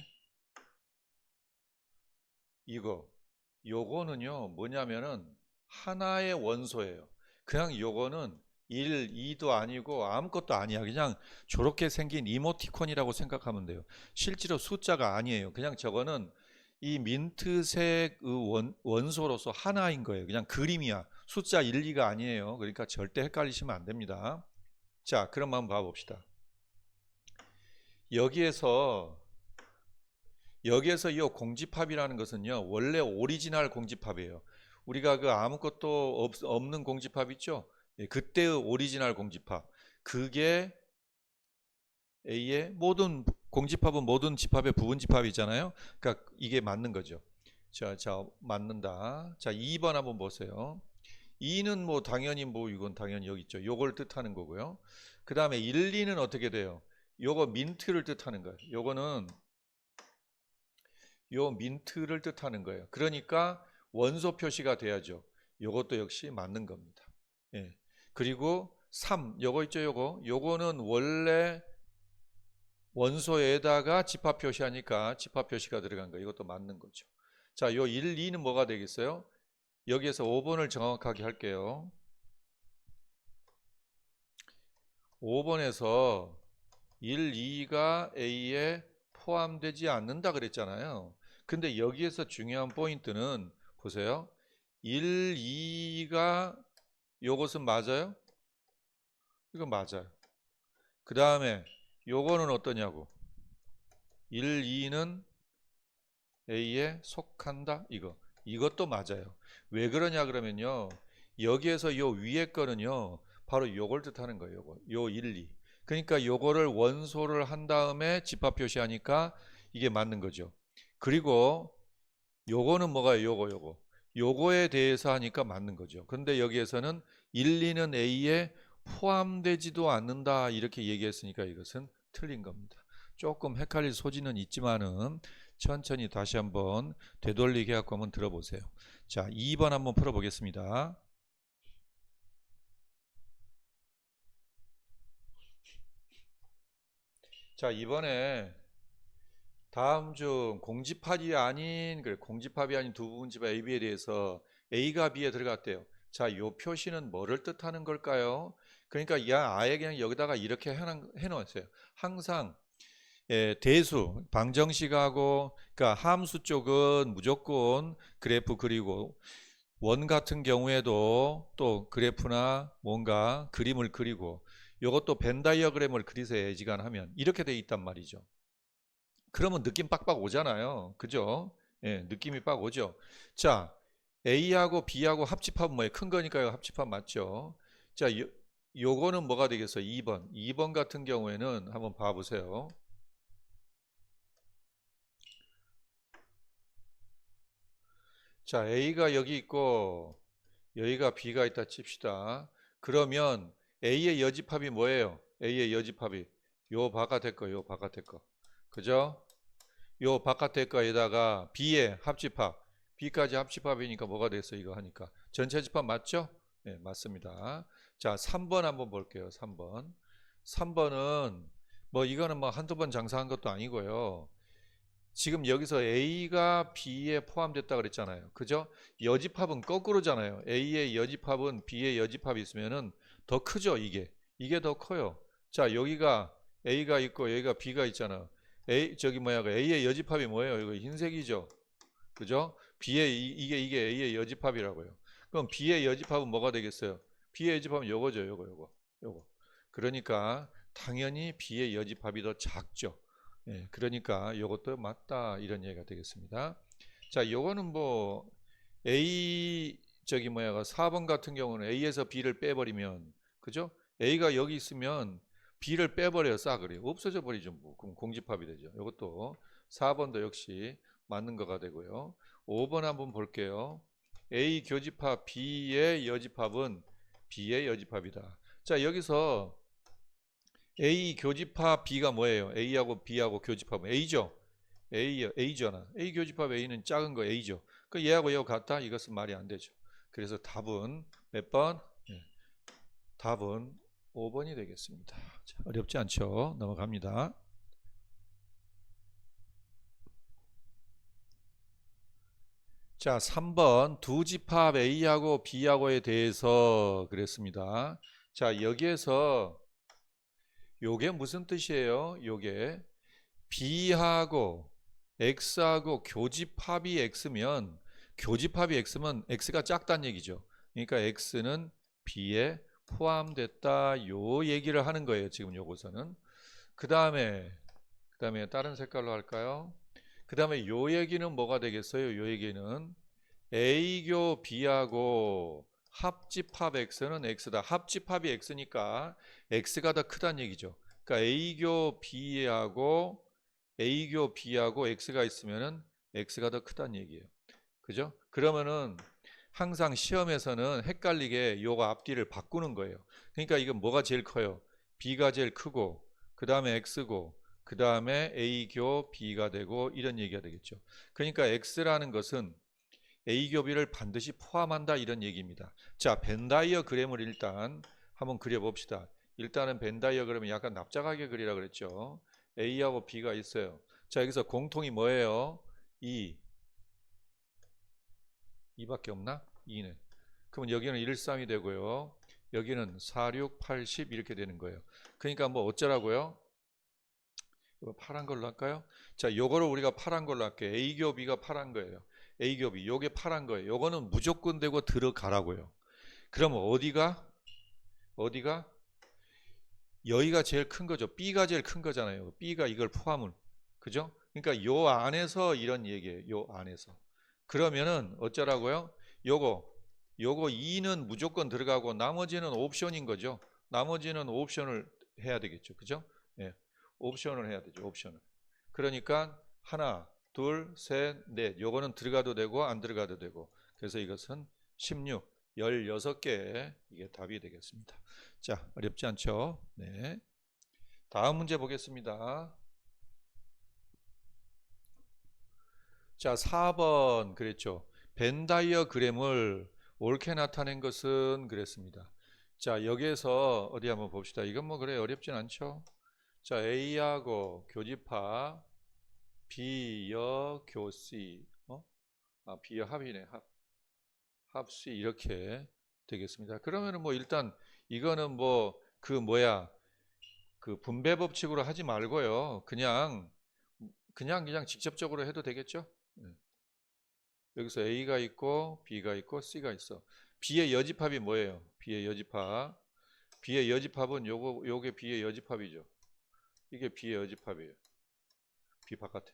요거는요, 뭐냐면은 하나의 원소예요. 그냥 요거는 1, 2도 아니고 아무것도 아니야. 그냥 저렇게 생긴 이모티콘이라고 생각하면 돼요. 실제로 숫자가 아니에요. 그냥 저거는 이 민트색 원소로서 하나인 거예요. 그냥 그림이야. 숫자 1, 2가 아니에요. 그러니까 절대 헷갈리시면 안 됩니다. 자, 그럼 한번 봐봅시다. 여기에서 이 공집합이라는 것은요, 원래 오리지널 공집합이에요. 우리가 그 아무것도 없는 공집합 있죠? 예, 그때의 오리지널 공집합. 그게 A의 모든 공집합은 모든 집합의 부분 집합이잖아요. 그러니까 이게 맞는 거죠. 자, 맞는다. 자, 2번 한번 보세요. 2는 뭐 당연히 뭐 이건 당연히 여기 있죠. 요걸 뜻하는 거고요. 그 다음에 1, 2는 어떻게 돼요? 요거 민트를 뜻하는 거예요. 요거는 요 민트를 뜻하는 거예요. 그러니까 원소 표시가 돼야죠. 요것도 역시 맞는 겁니다. 예. 그리고 3, 요거 있죠, 요거는 원래 원소에다가 집합 표시하니까 집합 표시가 들어간 거예요. 이것도 맞는 거죠. 자, 요 1, 2는 뭐가 되겠어요? 여기에서 5번을 정확하게 할게요. 5번에서 1, 2가 A에 포함되지 않는다 그랬잖아요. 근데 여기에서 중요한 포인트는 보세요. 1, 2가 요것은 맞아요? 이거 맞아요. 그 다음에 요거는 어떠냐고. 1, 2는 A에 속한다? 이것도 맞아요. 왜 그러냐 그러면요. 여기에서 요 위에 거는요. 바로 요걸 뜻하는 거예요. 요 1, 2. 그러니까 요거를 원소를 한 다음에 집합 표시하니까 이게 맞는 거죠. 그리고 요거는 뭐가요? 요거에 대해서 하니까 맞는 거죠. 근데 여기에서는 1, 2는 A에 포함되지도 않는다 이렇게 얘기했으니까 이것은 틀린 겁니다. 조금 헷갈릴 소지는 있지만은 천천히 다시 한번 되돌리게 갖고 한번 들어보세요. 자, 2번 한번 풀어보겠습니다. 자, 이번에 다음 중 공집합이 아닌 두 부분집합 A, B에 대해서 A가 B에 들어갔대요. 자, 이 표시는 뭐를 뜻하는 걸까요? 그러니까 아예 그냥 여기다가 이렇게 해놓았어요. 항상 대수, 방정식하고 그러니까 함수 쪽은 무조건 그래프 그리고 원 같은 경우에도 또 그래프나 뭔가 그림을 그리고 이것도 벤 다이어그램을 그리세요. 애지간하면 이렇게 돼 있단 말이죠. 그러면 느낌 빡빡 오잖아요. 그죠? 예, 느낌이 빡 오죠. 자, A하고 B하고 합집합은 뭐예요? 큰 거니까요. 합집합 맞죠? 자, 요거는 뭐가 되겠어요? 2번. 2번 같은 경우에는 한번 봐보세요. 자, A가 여기 있고 여기가 B가 있다 칩시다. 그러면 A의 여집합이 뭐예요? A의 여집합이 요 바깥의 거, 요 바깥의 거. 그죠? 요 바깥의 거에다가 B의 합집합, B까지 합집합이니까 뭐가 됐어 이거 하니까 전체 집합 맞죠? 네, 맞습니다. 자, 3번 한번 볼게요. 3번은 뭐 이거는 뭐 한두 번 장사한 것도 아니고요. 지금 여기서 A가 B에 포함됐다 그랬잖아요. 그죠? 여집합은 거꾸로잖아요. A의 여집합은 B의 여집합이 있으면은 더 크죠, 이게. 이게 더 커요. 자, 여기가 A가 있고 여기가 B가 있잖아. 그 A의 여집합이 뭐예요? 이거 흰색이죠. 그죠? 이게 A의 여집합이라고요. 그럼 B의 여집합은 뭐가 되겠어요? B의 여집합은 요거죠. 요거. 그러니까 당연히 B의 여집합이 더 작죠. 예, 그러니까 요것도 맞다 이런 얘기가 되겠습니다. 자, 요거는 뭐 A 4번 같은 경우는 A에서 B를 빼버리면 그죠? A가 여기 있으면 B를 빼버려요. 싸그리 없어져 버리죠. 뭐. 그럼 공집합이 되죠. 이것도 4번도 역시 맞는 거가 되고요. 5번 한번 볼게요. A 교집합 B의 여집합은 B의 여집합이다. 자, 여기서 A 교집합 B가 뭐예요? A하고 B하고 교집합은 A죠. A잖아. A 교집합 A는 작은 거 A죠. 그 얘하고 얘하고 같다? 이것은 말이 안 되죠. 그래서 답은 몇 번? 네. 답은 5번이 되겠습니다. 자, 어렵지 않죠? 넘어갑니다. 자, 3번 두 집합 A하고 B하고에 대해서 그랬습니다. 자, 여기에서 요게 무슨 뜻이에요? 요게 B하고 X하고 교집합이 X면 X가 작다는 얘기죠. 그러니까 X는 B에 포함됐다 요 얘기를 하는 거예요. 지금 요거서는. 그 다음에 다른 색깔로 할까요? 그 다음에 요 얘기는 뭐가 되겠어요? 요 얘기는 A교 B하고 합집합 X는 X다. 합집합이 X니까 X가 더 크다는 얘기죠. 그러니까 A교 B하고 X가 있으면은 X가 더 크다는 얘기예요. 그죠? 그러면은 항상 시험에서는 헷갈리게 요거 앞뒤를 바꾸는 거예요. 그러니까 이건 뭐가 제일 커요? B가 제일 크고 그 다음에 X고 그 다음에 A교 B가 되고 이런 얘기가 되겠죠. 그러니까 X라는 것은 A교 B를 반드시 포함한다 이런 얘기입니다. 자, 벤 다이어그램을 일단 한번 그려봅시다. 일단은 벤 다이어그램은 약간 납작하게 그리라 그랬죠. A하고 B가 있어요. 자, 여기서 공통이 뭐예요? 2밖에 없나? 2네. 그러면 여기는 1, 3이 되고요. 여기는 4, 6, 8, 10 이렇게 되는 거예요. 그러니까 뭐 어쩌라고요? 이거 파란 걸로 할까요? 자, 요거를 우리가 파란 걸로 할게요. A교 B가 파란 거예요. A교 B, 요게 파란 거예요. 요거는 무조건 되고 들어가라고요. 그러면 어디가? 여기가 제일 큰 거죠. B가 제일 큰 거잖아요. B가 이걸 포함을. 그죠? 그러니까 요 안에서 이런 얘기예요. 요 안에서. 그러면은 어쩌라고요? 요거 2는 무조건 들어가고 나머지는 옵션인 거죠. 나머지는 옵션을 해야 되겠죠. 그죠? 예. 옵션을 해야 되죠. 옵션을. 그러니까 하나, 둘, 셋, 넷. 요거는 들어가도 되고 안 들어가도 되고. 그래서 이것은 16, 16개 이게 답이 되겠습니다. 자, 어렵지 않죠? 네. 다음 문제 보겠습니다. 자, 4번 그랬죠. 벤 다이어그램을 옳게 나타낸 것은 그랬습니다. 자, 여기에서 어디 한번 봅시다. 이건 뭐 그래 어렵진 않죠. 자, A하고 교집합 B여 교 C B여 합이네. 합 C 이렇게 되겠습니다. 그러면은 뭐 일단 이거는 뭐 그 분배 법칙으로 하지 말고요. 그냥 직접적으로 해도 되겠죠? 네. 여기서 A가 있고 B가 있고 C가 있어. B의 여집합이 뭐예요? B의 여집합은 요게 B의 여집합이죠. 이게 B의 여집합이에요. B 바깥에.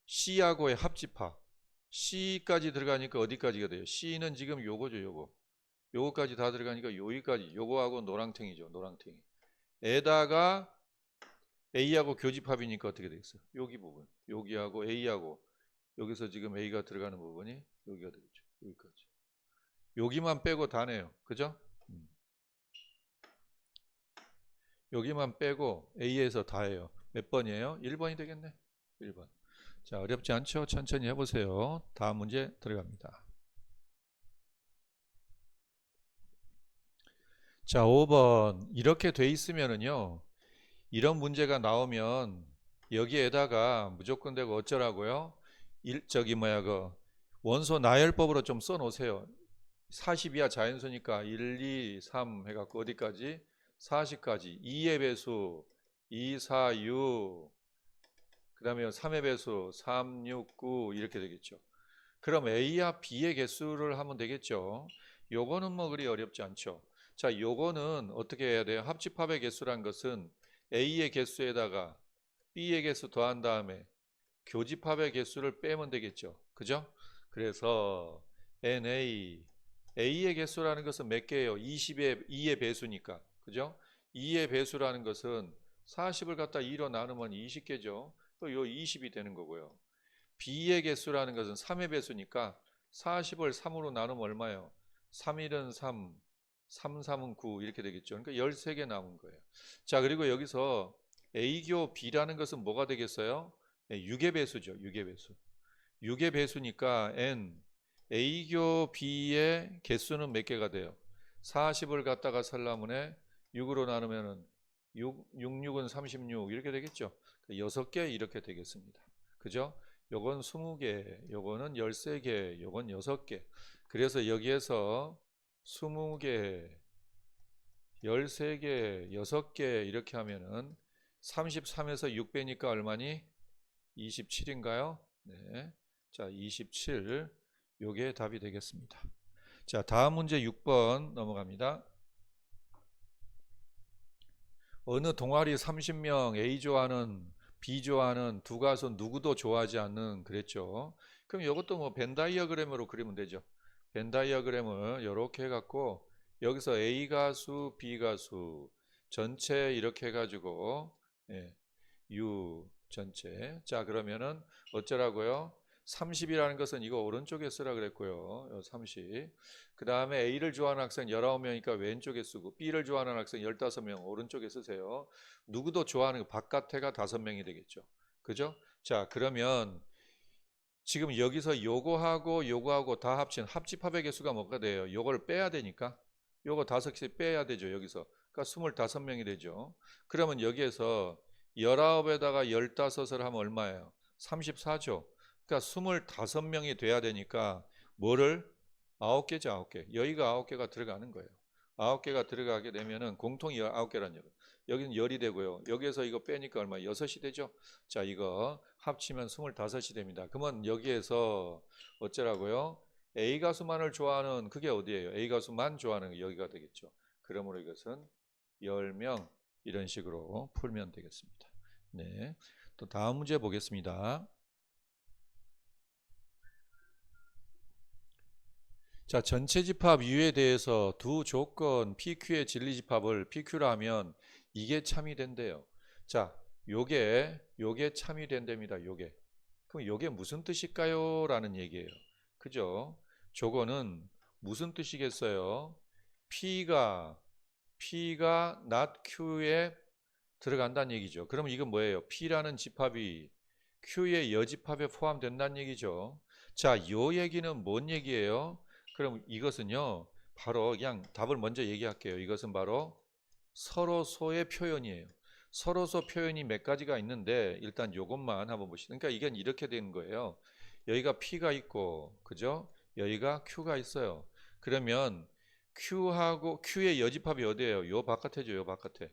C하고의 합집합. C까지 들어가니까 어디까지가 돼요? C는 지금 요거죠, 요거. 요거까지 다 들어가니까 여기까지. 요거하고 노랑탱이죠, 노랑탱이. 에다가 A하고 교집합이니까 어떻게 되겠어요? 여기 부분. 여기하고 A하고 여기서 지금 A가 들어가는 부분이 여기가 되겠죠. 여기까지. 여기만 빼고 다네요. 그죠? 여기만 빼고 A에서 다해요. 몇 번이에요? 1번이 되겠네. 1번. 자, 어렵지 않죠? 천천히 해보세요. 다음 문제 들어갑니다. 자, 5번. 이렇게 돼 있으면은요. 이런 문제가 나오면 여기에다가 무조건 되고 어쩌라고요? 원소 나열법으로 좀 써 놓으세요. 40이야 자연수니까 1, 2, 3 해갖고 어디까지? 40까지. 2의 배수 2, 4, 6. 그 다음에 3의 배수 3, 6, 9 이렇게 되겠죠. 그럼 A와 B의 개수를 하면 되겠죠. 요거는 뭐 그리 어렵지 않죠. 자, 요거는 어떻게 해야 돼요? 합집합의 개수란 것은 A의 개수에다가 B의 개수 더한 다음에 교집합의 개수를 빼면 되겠죠. 그죠? 그래서 NA, A의 개수라는 것은 몇 개예요? 20의 2의 배수니까. 그죠? 2의 배수라는 것은 40을 갖다 2로 나누면 20개죠. 또 요 20이 되는 거고요. B의 개수라는 것은 3의 배수니까 40을 3으로 나누면 얼마예요? 3일은 3, 3, 3은 9 이렇게 되겠죠. 그러니까 13개 남은 거예요. 자, 그리고 여기서 A교 B라는 것은 뭐가 되겠어요? 6의 배수죠. 6의 배수. 6의 배수니까 N A교 B의 개수는 몇 개가 돼요? 40을 갖다가 설라문에 6으로 나누면은 6, 6은 36 이렇게 되겠죠. 6개 이렇게 되겠습니다. 그죠? 요건 20개, 요거는 13개, 요건 6개. 그래서 여기에서 20개, 13개, 6개 이렇게 하면은 33에서 6 빼니까 얼마니? 27인가요? 네. 자, 27. 요게 답이 되겠습니다. 자, 다음 문제 6번 넘어갑니다. 어느 동아리 30명 A 좋아하는 B 좋아하는 두 가수 누구도 좋아하지 않는 그랬죠. 그럼 이것도 뭐 벤 다이어그램으로 그리면 되죠. 벤 다이어그램을 이렇게 해갖고 여기서 A 가수, B 가수 전체 이렇게 해가지고 예, U 전체. 자, 그러면은 어쩌라고요? 30이라는 것은 이거 오른쪽에 쓰라 그랬고요. 30. 그 다음에 A를 좋아하는 학생 19명이니까 왼쪽에 쓰고 B를 좋아하는 학생 15명 오른쪽에 쓰세요. 누구도 좋아하는 거 바깥에가 5명이 되겠죠. 그죠? 자, 그러면 지금 여기서 요거하고 요거하고 다 합친 합집합의 개수가 뭐가 돼요? 요걸 빼야 되니까 요거 5개 빼야 되죠. 여기서. 그러니까 25명이 되죠. 그러면 여기에서 19에다가 15을 하면 얼마예요? 34죠. 그러니까 25명이 돼야 되니까 뭐를? 9개죠. 9개. 여기가 9개가 들어가는 거예요. 9개가 들어가게 되면은 공통이 9개란 얘기예요. 여기는 10이 되고요. 여기에서 이거 빼니까 얼마? 6이 되죠. 자, 이거 합치면 25이 됩니다. 그러면 여기에서 어쩌라고요? A 가수만을 좋아하는 그게 어디예요? A 가수만 좋아하는 게 여기가 되겠죠. 그러므로 이것은 10명 이런 식으로 풀면 되겠습니다. 네. 또 다음 문제 보겠습니다. 자, 전체 집합 U에 대해서 두 조건 PQ의 진리 집합을 PQ라 하면 이게 참이 된대요. 자, 요게 참이 된답니다. 요게. 그럼 요게 무슨 뜻일까요? 라는 얘기예요. 그죠? 저거는 무슨 뜻이겠어요? P가 not Q에 들어간다는 얘기죠. 그럼 이건 뭐예요? P라는 집합이 Q의 여집합에 포함된다는 얘기죠. 자, 요 얘기는 뭔 얘기예요? 그럼 이것은요, 바로 그냥 답을 먼저 얘기할게요. 이것은 바로 서로소의 표현이에요. 서로소 표현이 몇 가지가 있는데 일단 요것만 한번 보시죠. 그러니까 이건 이렇게 되는 거예요. 여기가 P가 있고, 그죠? 여기가 Q가 있어요. 그러면 Q하고 Q의 여집합이 어디예요? 요 바깥에죠. 요 바깥에.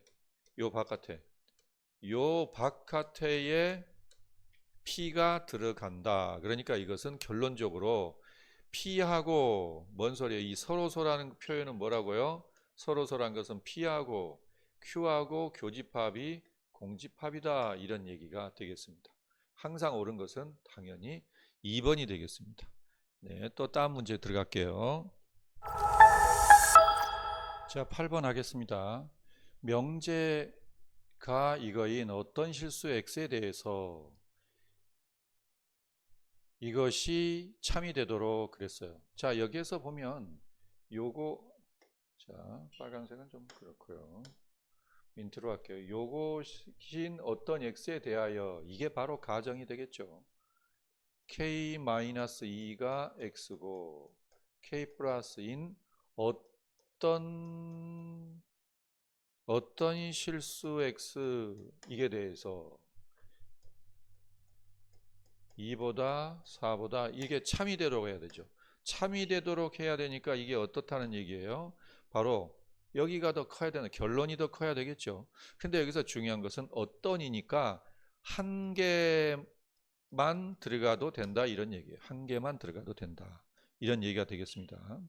요 바깥에. 요 바깥에에 P가 들어간다. 그러니까 이것은 결론적으로 P하고 뭔 소리예요? 이 서로소라는 표현은 뭐라고요? 서로소란 것은 P하고 Q하고 교집합이 공집합이다. 이런 얘기가 되겠습니다. 항상 옳은 것은 당연히 2번이 되겠습니다. 네, 또 다음 문제 들어갈게요. 자, 8번 하겠습니다. 명제가 이거인 어떤 실수 x에 대해서 이것이 참이 되도록 그랬어요. 자, 여기에서 보면 요거, 자, 빨간색은 좀 그렇고요. 민트로 할게요. 요것인 어떤 x에 대하여 이게 바로 가정이 되겠죠. k-2가 x고 k 플러스인 어떤 실수 x 이게 대해서 2보다 4보다 이게 참이 되도록 해야 되죠. 참이 되도록 해야 되니까 이게 어떻다는 얘기예요? 바로 여기가 더 커야 되는, 결론이 더 커야 되겠죠. 근데 여기서 중요한 것은 어떤이니까 한 개만 들어가도 된다 이런 얘기예요. 한 개만 들어가도 된다 이런 얘기가 되겠습니다.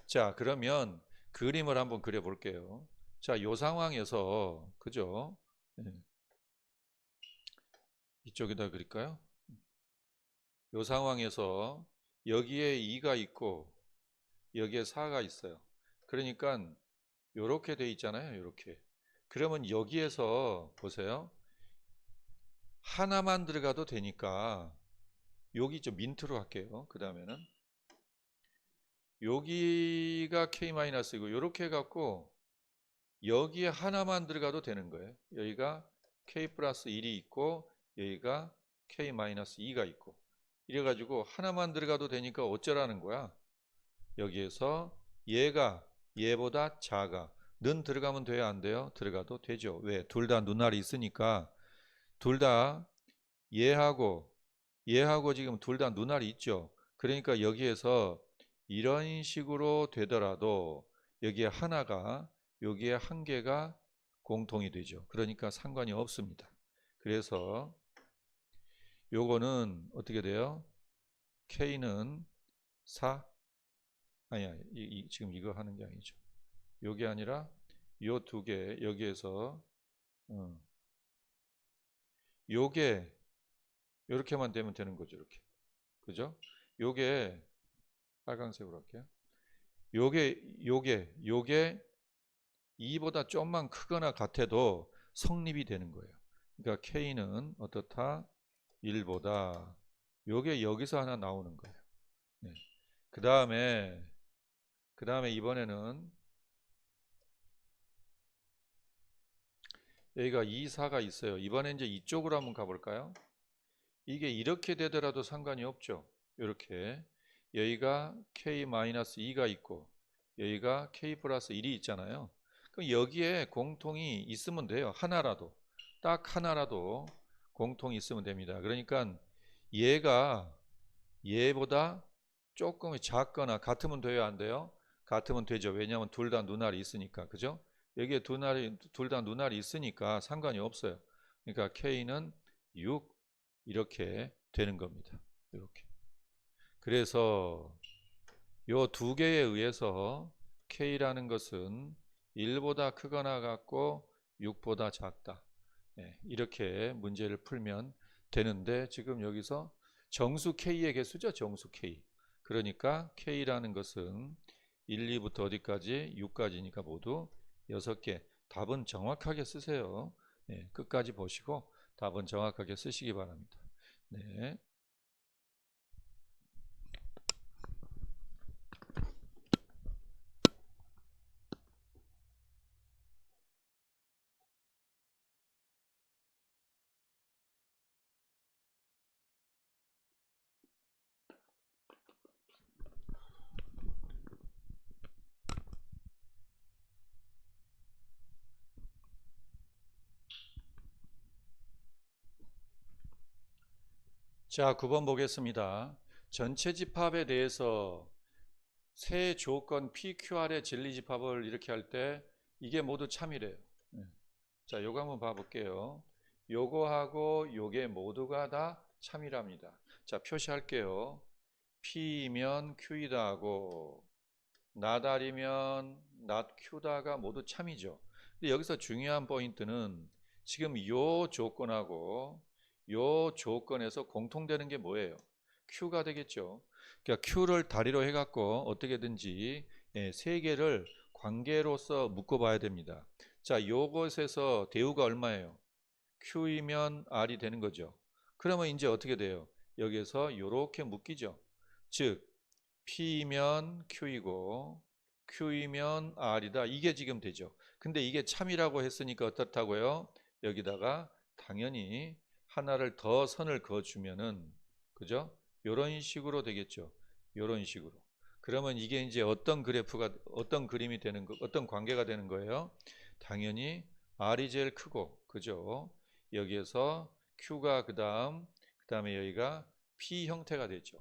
자, 그러면 그림을 한번 그려 볼게요. 자, 요 상황에서 그죠? 네. 이쪽에다 그릴까요? 요 상황에서 여기에 2가 있고 여기에 4가 있어요. 그러니까 요렇게 돼 있잖아요. 요렇게. 그러면 여기에서 보세요. 하나만 들어가도 되니까 여기 좀 민트로 할게요. 그 다음에는 여기가 K-이고 요렇게 해갖고 여기에 하나만 들어가도 되는 거예요. 여기가 K 플러스 1이 있고 여기가 K-2가 있고 이래가지고 하나만 들어가도 되니까 어쩌라는 거야. 여기에서 얘가 얘보다 작아. 는 들어가면 돼요? 안 돼요? 들어가도 되죠. 왜? 둘 다 눈알이 있으니까 둘 다 얘하고 지금 둘 다 눈알이 있죠. 그러니까 여기에서 이런 식으로 되더라도 여기에 하나가 여기에 한 개가 공통이 되죠. 그러니까 상관이 없습니다. 그래서 요거는 어떻게 돼요? K는 4 아니야. 지금 이거 하는 게 아니죠. 요게 아니라 요 두 개 여기에서 요게 요렇게만 되면 되는 거죠. 이렇게. 그죠? 요게 빨간색으로 할게요. 요게 2보다 좀만 크거나 같아도 성립이 되는 거예요. 그러니까 K는 어떻다? 1보다 요게 여기서 하나 나오는 거예요. 네. 그 다음에 이번에는 여기가 2, 4가 있어요. 이번에 이제 이쪽으로 한번 가볼까요? 이게 이렇게 되더라도 상관이 없죠. 이렇게 여기가 K-2가 있고 여기가 K 플러스 1이 있잖아요. 그럼 여기에 공통이 있으면 돼요. 하나라도. 딱 하나라도 공통이 있으면 됩니다. 그러니까 얘가 얘보다 조금 작거나 같으면 돼요? 안 돼요? 같으면 되죠. 왜냐하면 둘 다 눈알이 있으니까. 그죠? 여기에 둘 다 눈알이 있으니까 상관이 없어요. 그러니까 K는 6 이렇게 되는 겁니다. 이렇게. 그래서 요 두 개에 의해서 K라는 것은 1보다 크거나 같고 6보다 작다. 네, 이렇게 문제를 풀면 되는데 지금 여기서 정수 K의 개수죠. 정수 K. 그러니까 K라는 것은 1, 2부터 어디까지? 6까지니까 모두 6개. 답은 정확하게 쓰세요. 네, 끝까지 보시고 답은 정확하게 쓰시기 바랍니다. 네. 자, 9번 보겠습니다. 전체 집합에 대해서 세 조건 PQR의 진리 집합을 이렇게 할 때 이게 모두 참이래요. 네. 자, 요거 한번 봐볼게요. 요거하고 요게 모두가 다 참이랍니다. 자, 표시할게요. P이면 Q이다 하고 나달이면 not Q다가 모두 참이죠. 근데 여기서 중요한 포인트는 지금 요 조건하고 요 조건에서 공통되는 게 뭐예요? Q가 되겠죠. 그러니까 Q를 다리로 해갖고 어떻게든지 세 개를 관계로서 묶어봐야 됩니다. 자, 요것에서 대우가 얼마예요? Q이면 R이 되는 거죠. 그러면 이제 어떻게 돼요? 여기서 이렇게 묶이죠. 즉 P이면 Q이고 Q이면 R이다. 이게 지금 되죠. 근데 이게 참이라고 했으니까 어떻다고요? 여기다가 당연히 하나를 더 선을 그어주면은 그죠? 이런 식으로 되겠죠. 이런 식으로. 그러면 이게 이제 어떤 그래프가 어떤 그림이 되는 거 어떤 관계가 되는 거예요? 당연히 R이 제일 크고 그죠? 여기에서 Q가 그다음에 여기가 P 형태가 되죠.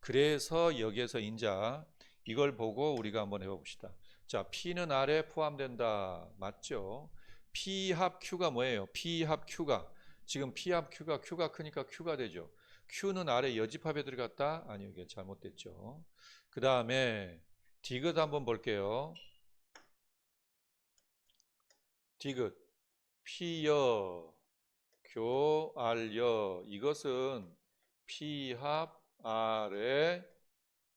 그래서 여기에서 인자 이걸 보고 우리가 한번 해봅시다. 자, P는 R에 포함된다. 맞죠? P 합 Q가 뭐예요? P 합 Q가 지금 P 합 Q가 크니까 Q가 되죠. Q는 R에 여집합에 들어갔다? 아니요, 이게 잘못됐죠. 그 다음에 디귿 한번 볼게요. 디귿 P여 교 R여 이것은 P 합 R의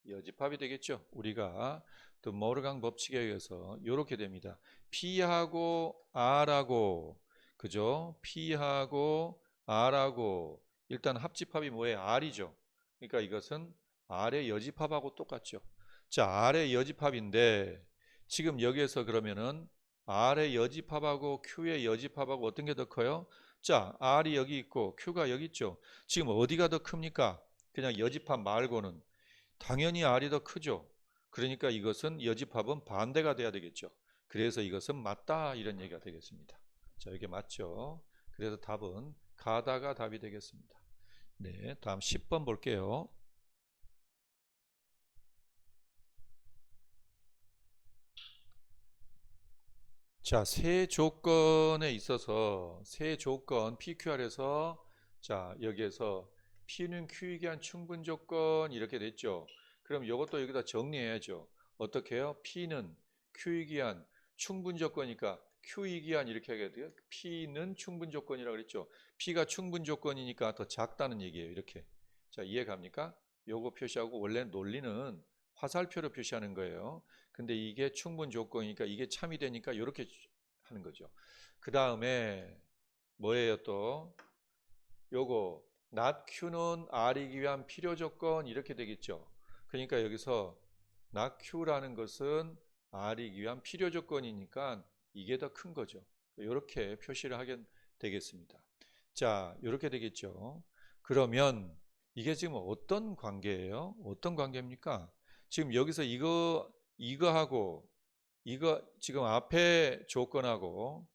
여집합이 되겠죠. 우리가 또 모르강 법칙에 의해서 이렇게 됩니다. P하고 R하고 그죠? P하고 R하고 일단 합집합이 뭐예요? R이죠. 그러니까 이것은 R의 여집합하고 똑같죠. 자, R의 여집합인데 지금 여기에서 그러면은 R의 여집합하고 Q의 여집합하고 어떤 게 더 커요? 자, R이 여기 있고 Q가 여기 있죠. 지금 어디가 더 큽니까? 그냥 여집합 말고는 당연히 R이 더 크죠. 그러니까 이것은 여집합은 반대가 돼야 되겠죠. 그래서 이것은 맞다 이런 얘기가 되겠습니다. 자, 이게 맞죠. 그래서 답은 가다가 답이 되겠습니다. 네, 다음 10번 볼게요. 자, 세 조건에 있어서 세 조건 PQR에서 자, 여기에서 P는 Q이기 한 충분 조건 이렇게 됐죠. 그럼 이것도 여기다 정리해야죠. 어떻게 해요? P는 Q이기 한 충분 조건이니까 Q이기 한 이렇게 하게 돼요. P는 충분 조건이라고 그랬죠. P가 충분 조건이니까 더 작다는 얘기예요. 이렇게. 자, 이해 갑니까? 요거 표시하고 원래 논리는 화살표로 표시하는 거예요. 근데 이게 충분 조건이니까 이게 참이 되니까 이렇게 하는 거죠. 그 다음에 뭐예요 또? 요거 not Q는 R이기 위한 필요 조건 이렇게 되겠죠. 그러니까 여기서 not Q라는 것은 R이기 위한 필요 조건이니까 이게 더 큰 거죠. 이렇게 표시를 하게 되겠습니다. 자, 이렇게 되겠죠. 그러면 이게 지금 어떤 관계예요? 어떤 관계입니까? 지금 여기서 이거하고 이거 지금 앞에 조건하고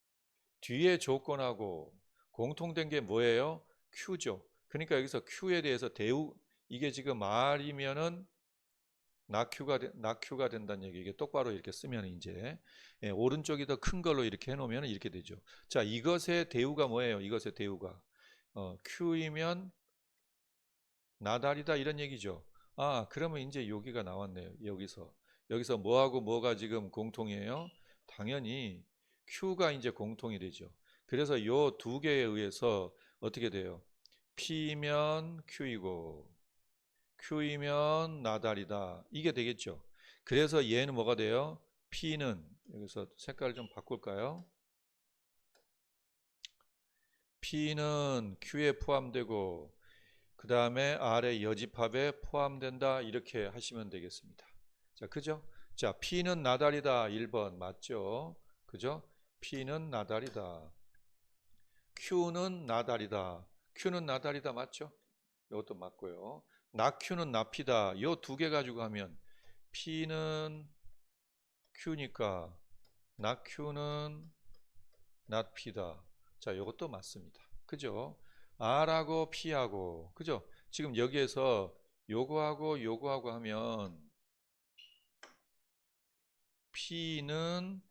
뒤에 조건하고 공통된 게 뭐예요? Q죠. 그러니까 여기서 Q에 대해서 이게 지금 R이면은 낙Q가 된다는 얘기. 이게 똑바로 이렇게 쓰면 이제 예, 오른쪽이 더 큰 걸로 이렇게 해놓으면 이렇게 되죠. 자, 이것의 대우가 뭐예요? 이것의 대우가 Q이면 나달이다 이런 얘기죠. 아, 그러면 이제 여기가 나왔네요. 여기서 뭐하고 뭐가 지금 공통이에요? 당연히 Q가 이제 공통이 되죠. 그래서 요 두 개에 의해서 어떻게 돼요? P면 Q이고 Q이면 나달이다. 이게 되겠죠. 그래서 얘는 뭐가 돼요? P는 여기서 색깔을 좀 바꿀까요? P는 Q에 포함되고 그 다음에 R의 여집합에 포함된다 이렇게 하시면 되겠습니다. 자, 그죠? 자, P는 나달이다 1번 맞죠? 그죠? P는 나달이다. Q는 나달이다. Q는 나달이다 맞죠? 이것도 맞고요. 낙Q는 납이다. 이 두 개 가지고 하면 P는 Q니까 낙Q는 납이다. 자, 이것도 맞습니다. 그죠? R하고 P하고 그죠? 지금 여기에서 요거하고 하면 P는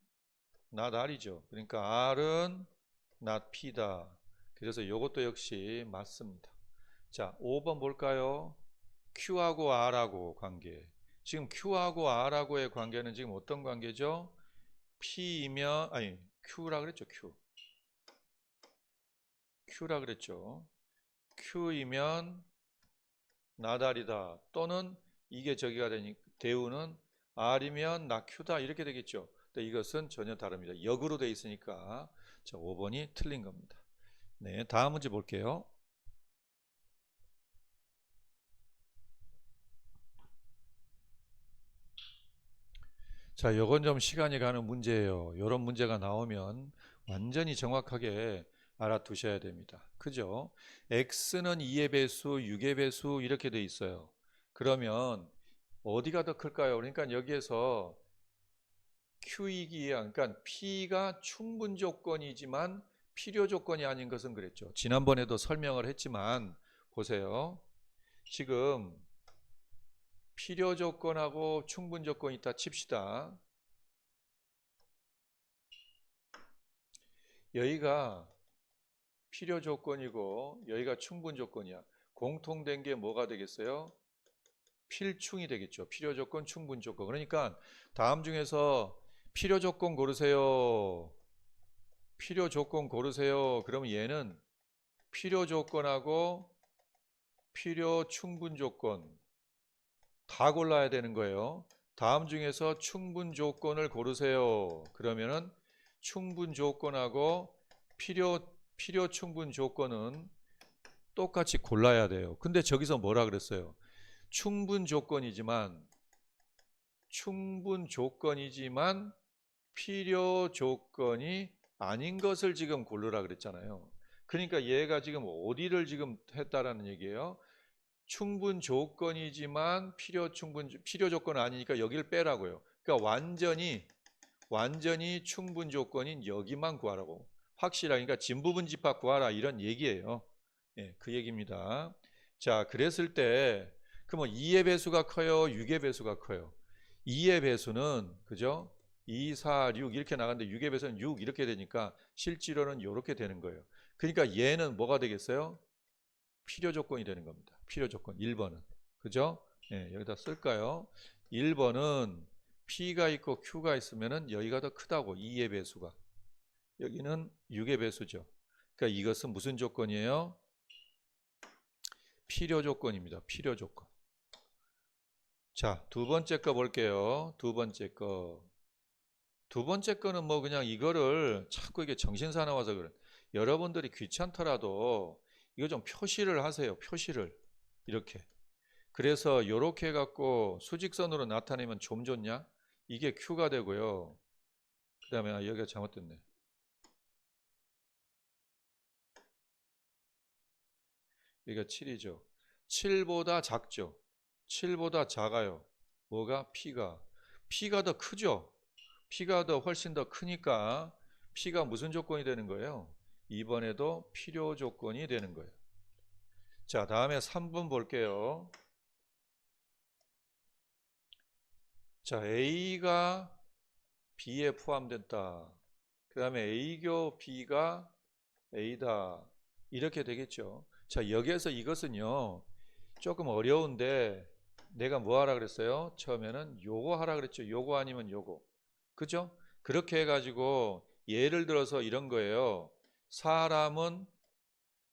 not R이죠. 그러니까 R은 not P다. 그래서 요것도 역시 맞습니다. 자, 5번 볼까요? Q하고 R하고 관계. 지금 Q하고 R하고의 관계는 지금 어떤 관계죠? P이면 아니 Q라 그랬죠. Q라 그랬죠. Q이면 나달이다 또는 이게 저기가 되니 대우는 R이면 나Q다 이렇게 되겠죠. 근데 이것은 전혀 다릅니다. 역으로 돼 있으니까 자, 5번이 틀린 겁니다. 네, 다음 문제 볼게요. 자, 요건 좀 시간이 가는 문제예요. 이런 문제가 나오면 완전히 정확하게 알아두셔야 됩니다. 그죠? x는 2의 배수, 6의 배수 이렇게 돼 있어요. 그러면 어디가 더 클까요? 그러니까 여기에서 Q이기에 그러니까 P가 충분 조건이지만 필요 조건이 아닌 것은 그랬죠. 지난번에도 설명을 했지만 보세요. 지금 필요 조건하고 충분 조건이 있다 칩시다. 여기가 필요 조건이고 여기가 충분 조건이야. 공통된 게 뭐가 되겠어요? 필충이 되겠죠. 필요 조건, 충분 조건. 그러니까 다음 중에서 필요 조건 고르세요. 필요 조건 고르세요. 그러면 얘는 필요 조건하고 필요 충분 조건 다 골라야 되는 거예요. 다음 중에서 충분 조건을 고르세요. 그러면은 충분 조건하고 필요 충분 조건은 똑같이 골라야 돼요. 근데 저기서 뭐라 그랬어요? 충분 조건이지만 필요 조건이 아닌 것을 지금 고르라 그랬잖아요. 그러니까 얘가 지금 어디를 지금 했다라는 얘기예요. 충분 조건이지만 필요 조건은 아니니까 여기를 빼라고요. 그러니까 완전히 충분 조건인 여기만 구하라고. 확실하게 그러니까 진부분 집합 구하라 이런 얘기예요. 예, 그 얘기입니다. 자, 그랬을 때 그러면 2의 배수가 커요, 6의 배수가 커요. 2의 배수는 그죠? 2, 4, 6 이렇게 나가는데 6의 배수는 6 이렇게 되니까 실제로는 이렇게 되는 거예요. 그러니까 얘는 뭐가 되겠어요? 필요 조건이 되는 겁니다. 필요 조건 1번은. 그죠? 예, 여기다 쓸까요? 1번은 P가 있고 Q가 있으면은 여기가 더 크다고 2의 배수가. 여기는 6의 배수죠. 그러니까 이것은 무슨 조건이에요? 필요 조건입니다. 필요 조건. 자, 두 번째 거 볼게요. 두 번째 거. 두 번째 거는 뭐 그냥 이거를 자꾸 이게 정신사 나와서 그래. 여러분들이 귀찮더라도 이거 좀 표시를 하세요. 표시를. 이렇게. 그래서 이렇게 해갖고 수직선으로 나타내면 좀 좋냐? 이게 Q가 되고요. 그 다음에 여기가 잘못됐네. 여기가 7이죠. 7보다 작죠. 7보다 작아요. 뭐가? P가. P가 더 크죠. P가 더 훨씬 더 크니까 P가 무슨 조건이 되는 거예요? 이번에도 필요 조건이 되는 거예요. 자, 다음에 3번 볼게요. 자, A가 B에 포함됐다. 그 다음에 A교 B가 A다. 이렇게 되겠죠. 자, 여기에서 이것은요, 조금 어려운데 내가 뭐 하라 그랬어요? 처음에는 요거 하라 그랬죠. 요거 아니면 요거. 그죠? 그렇게 해가지고 예를 들어서 이런 거예요. 사람은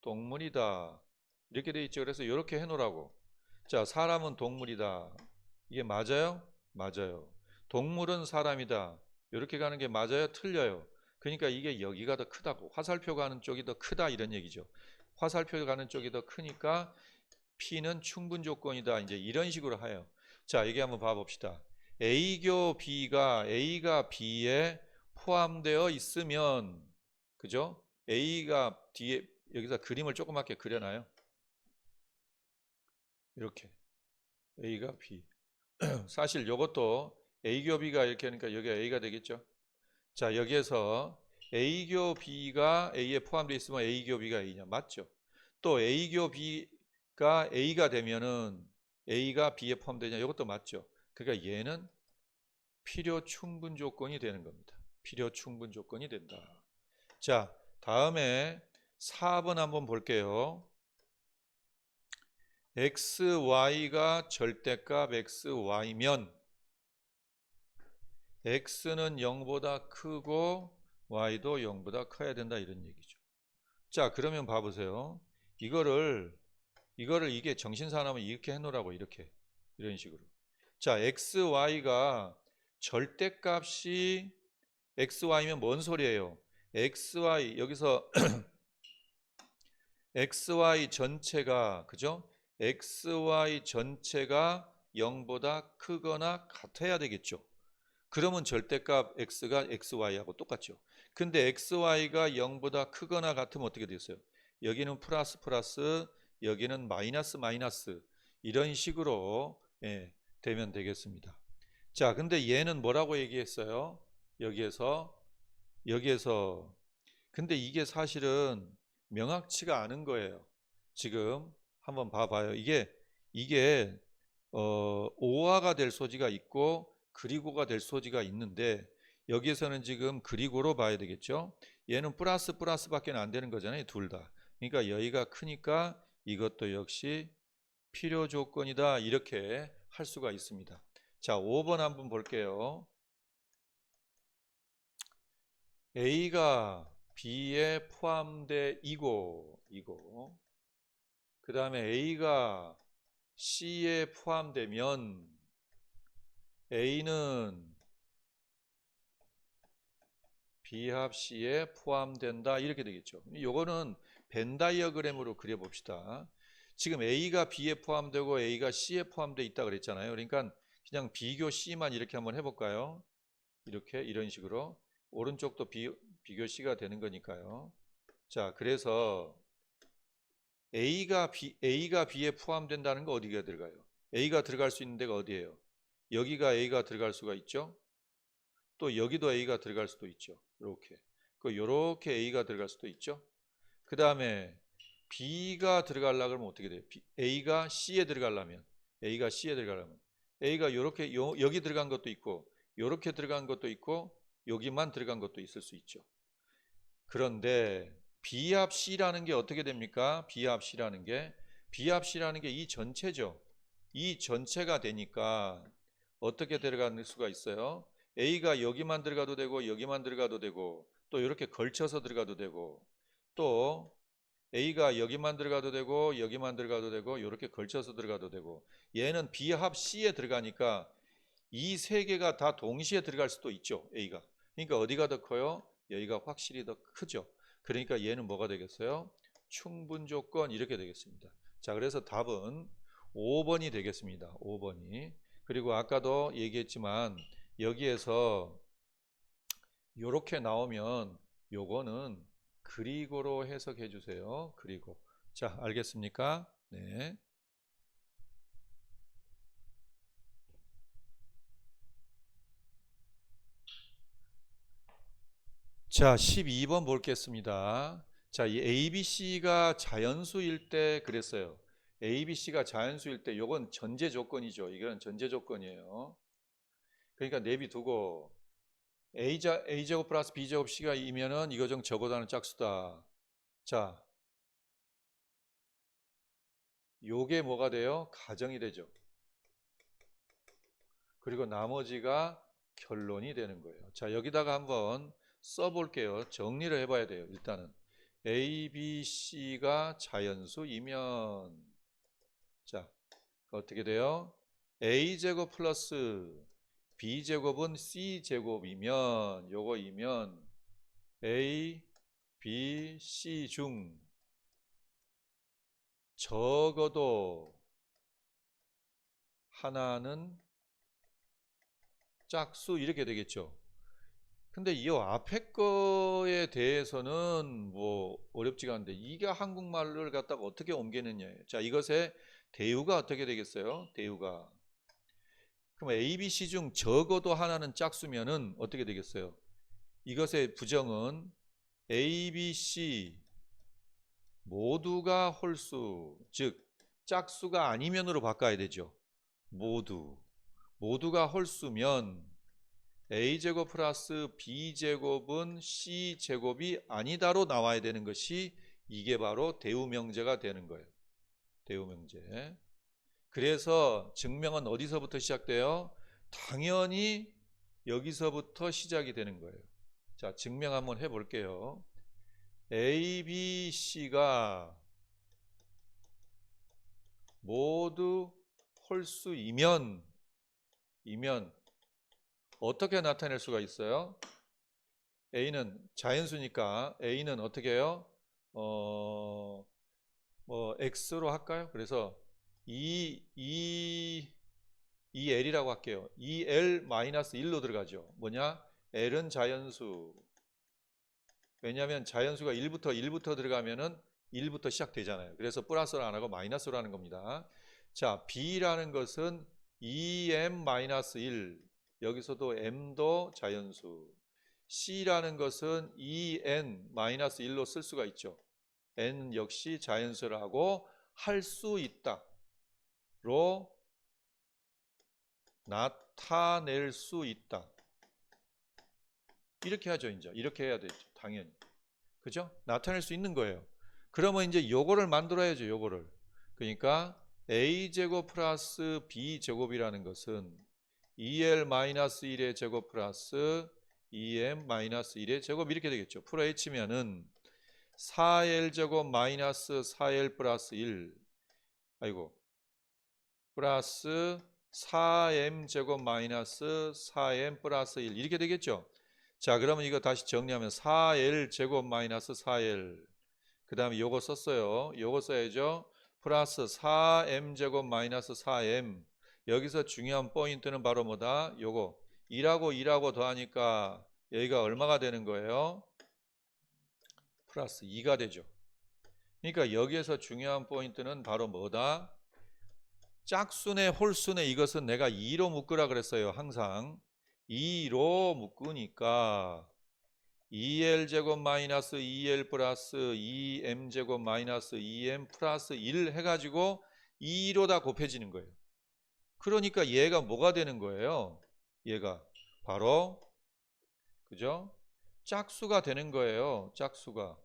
동물이다. 이렇게 돼 있죠. 그래서 이렇게 해놓으라고. 자, 사람은 동물이다. 이게 맞아요? 맞아요. 동물은 사람이다. 이렇게 가는 게 맞아요? 틀려요. 그러니까 이게 여기가 더 크다고. 화살표 가는 쪽이 더 크다 이런 얘기죠. 화살표 가는 쪽이 더 크니까 P는 충분 조건이다. 이제 이런 식으로 해요. 자, 이게 한번 봐봅시다. A교 A가 B에 포함되어 있으면, 그죠? A가 뒤에 여기서 그림을 조그맣게 그려놔요. 이렇게 A가 B. 사실 이것도 A교 B가 이렇게 하니까 여기가 A가 되겠죠. 자, 여기에서 A교 B가 A에 포함되어 있으면 A교 B가 A냐? 맞죠? 또 A교 B가 A가 되면은 A가 B에 포함되냐? 이것도 맞죠? 그러니까 얘는 필요 충분 조건이 되는 겁니다. 필요 충분 조건이 된다. 자, 다음에 4번 한번 볼게요. XY가 절대값 XY면 X는 0보다 크고 Y도 0보다 커야 된다 이런 얘기죠. 자, 그러면 봐보세요. 이거를 이게 정신사나면 이렇게 해놓으라고 이렇게 이런 식으로. 자, XY가 절대값이 XY면 뭔 소리예요? XY 여기서 XY 전체가 그죠? XY 전체가 0보다 크거나 같아야 되겠죠. 그러면 절대값 X가 XY하고 똑같죠. 근데 XY가 0보다 크거나 같으면 어떻게 되겠어요? 여기는 플러스 플러스, 여기는 마이너스 마이너스 이런 식으로 되면 되겠습니다. 자, 근데 얘는 뭐라고 얘기했어요? 여기에서 근데 이게 사실은 명확치가 않은 거예요. 지금 한번 봐봐요. 이게 오화가 될 소지가 있고 그리고가 될 소지가 있는데 여기에서는 지금 그리고로 봐야 되겠죠. 얘는 플러스 플러스밖에 안 되는 거잖아요. 둘 다. 그러니까 여기가 크니까 이것도 역시 필요 조건이다. 이렇게 할 수가 있습니다. 자, 5번 한번 볼게요. A가 B에 포함돼 이고 그 다음에 A가 C에 포함되면 A는 B합 C에 포함된다 이렇게 되겠죠. 요거는 벤 다이어그램으로 그려봅시다. 지금 A가 B에 포함되고 A가 C에 포함되어 있다 그랬잖아요. 그러니까 그냥 비교 C만 이렇게 한번 해볼까요? 이렇게 이런 식으로 오른쪽도 비교 C가 되는 거니까요. 자, 그래서 A가 B에 포함된다는 거 어디가 들어가요? A가 들어갈 수 있는 데가 어디예요? 여기가 A가 들어갈 수가 있죠. 또 여기도 A가 들어갈 수도 있죠. 요렇게 A가 들어갈 수도 있죠. 그 다음에 B가 들어가려고 하면 어떻게 돼요? A가 C에 들어가려면 A가 요렇게 여기 들어간 것도 있고 요렇게 들어간 것도 있고 여기만 들어간 것도 있을 수 있죠. 그런데 B합 C라는 게 어떻게 됩니까? B합 C라는 게 이 전체죠. 이 전체가 되니까 어떻게 들어갈 수가 있어요? A가 여기만 들어가도 되고 여기만 들어가도 되고 또 이렇게 걸쳐서 들어가도 되고 또 A가 여기만 들어가도 되고 여기만 들어가도 되고 이렇게 걸쳐서 들어가도 되고 얘는 B합 C에 들어가니까 이 세 개가 다 동시에 들어갈 수도 있죠. A가. 그러니까 어디가 더 커요? 여기가 확실히 더 크죠. 그러니까 얘는 뭐가 되겠어요? 충분 조건 이렇게 되겠습니다. 자, 그래서 답은 5번이 되겠습니다. 5번이. 그리고 아까도 얘기했지만 여기에서 이렇게 나오면 요거는 그리고로 해석해 주세요. 그리고. 자, 알겠습니까? 네. 자, 12번 보겠습니다. 자, 이 ABC가 자연수일 때 그랬어요. ABC가 자연수일 때 요건 전제 조건이죠. 이건 전제 조건이에요. 그러니까 내비두고 A제곱 플러스 B제곱 C가 이면은 이거 중 적어다는 짝수다. 자, 요게 뭐가 돼요? 가정이 되죠. 그리고 나머지가 결론이 되는 거예요. 자, 여기다가 한번 써볼게요. 정리를 해봐야 돼요. 일단은 A, B, C가 자연수이면 자, 어떻게 돼요? A제곱 플러스 B제곱은 C제곱이면 요거이면 A, B, C 중 적어도 하나는 짝수 이렇게 되겠죠. 근데 이 앞에 거에 대해서는 뭐 어렵지가 않은데 이게 한국말을 갖다가 어떻게 옮기느냐예요. 자, 이것의 대우가 어떻게 되겠어요? 대우가. 그럼 A, B, C 중 적어도 하나는 짝수면은 어떻게 되겠어요? 이것의 부정은 A, B, C 모두가 홀수, 즉 짝수가 아니면으로 바꿔야 되죠. 모두가 홀수면 A제곱 플러스 B제곱은 C제곱이 아니다로 나와야 되는 것이 이게 바로 대우명제가 되는 거예요. 대우명제. 그래서 증명은 어디서부터 시작돼요? 당연히 여기서부터 시작이 되는 거예요. 자, 증명 한번 해볼게요. A, B, C가 모두 홀수이면 어떻게 나타낼 수가 있어요? A는 자연수니까 A는 어떻게 해요? X로 할까요? 그래서 이 L이라고 할게요. 이 L-1로 들어가죠. 뭐냐? L은 자연수. 왜냐하면 자연수가 1부터 들어가면은 1부터 시작되잖아요. 그래서 플러스로 안 하고 마이너스로 하는 겁니다. 자, B라는 것은 2m-1 여기서도 m도 자연수. C라는 것은 2n-1로 쓸 수가 있죠. n 역시 자연수라고 할 수 있다로 나타낼 수 있다. 이렇게 하죠. 이제 이렇게 해야 되죠. 당연히. 그죠? 나타낼 수 있는 거예요. 그러면 이제 요거를 만들어야죠. 요거를. 그러니까 a제곱 플러스 b제곱이라는 것은 2l-1의 제곱 플러스 2m-1의 제곱 이렇게 되겠죠. 풀어 H면은 4l제곱 마이너스 4l 플러스 1 아이고 플러스 4m제곱 마이너스 4m 플러스 1 이렇게 되겠죠. 자, 그러면 이거 다시 정리하면 4l제곱 마이너스 4l 그 다음에 요거 썼어요. 요거 써야죠. 플러스 4m제곱 마이너스 4m 여기서 중요한 포인트는 바로 뭐다? 요거 2하고 더하니까 여기가 얼마가 되는 거예요? 플러스 2가 되죠. 그러니까 여기에서 중요한 포인트는 바로 뭐다? 짝수네 홀수네 이것은 내가 2로 묶으라 그랬어요. 항상 2로 묶으니까 2l제곱 마이너스 2l 플러스 2m제곱 마이너스 2m 플러스 1 해가지고 2로 다 곱해지는 거예요. 그러니까 얘가 뭐가 되는 거예요? 얘가 바로 그죠? 짝수가 되는 거예요. 짝수가.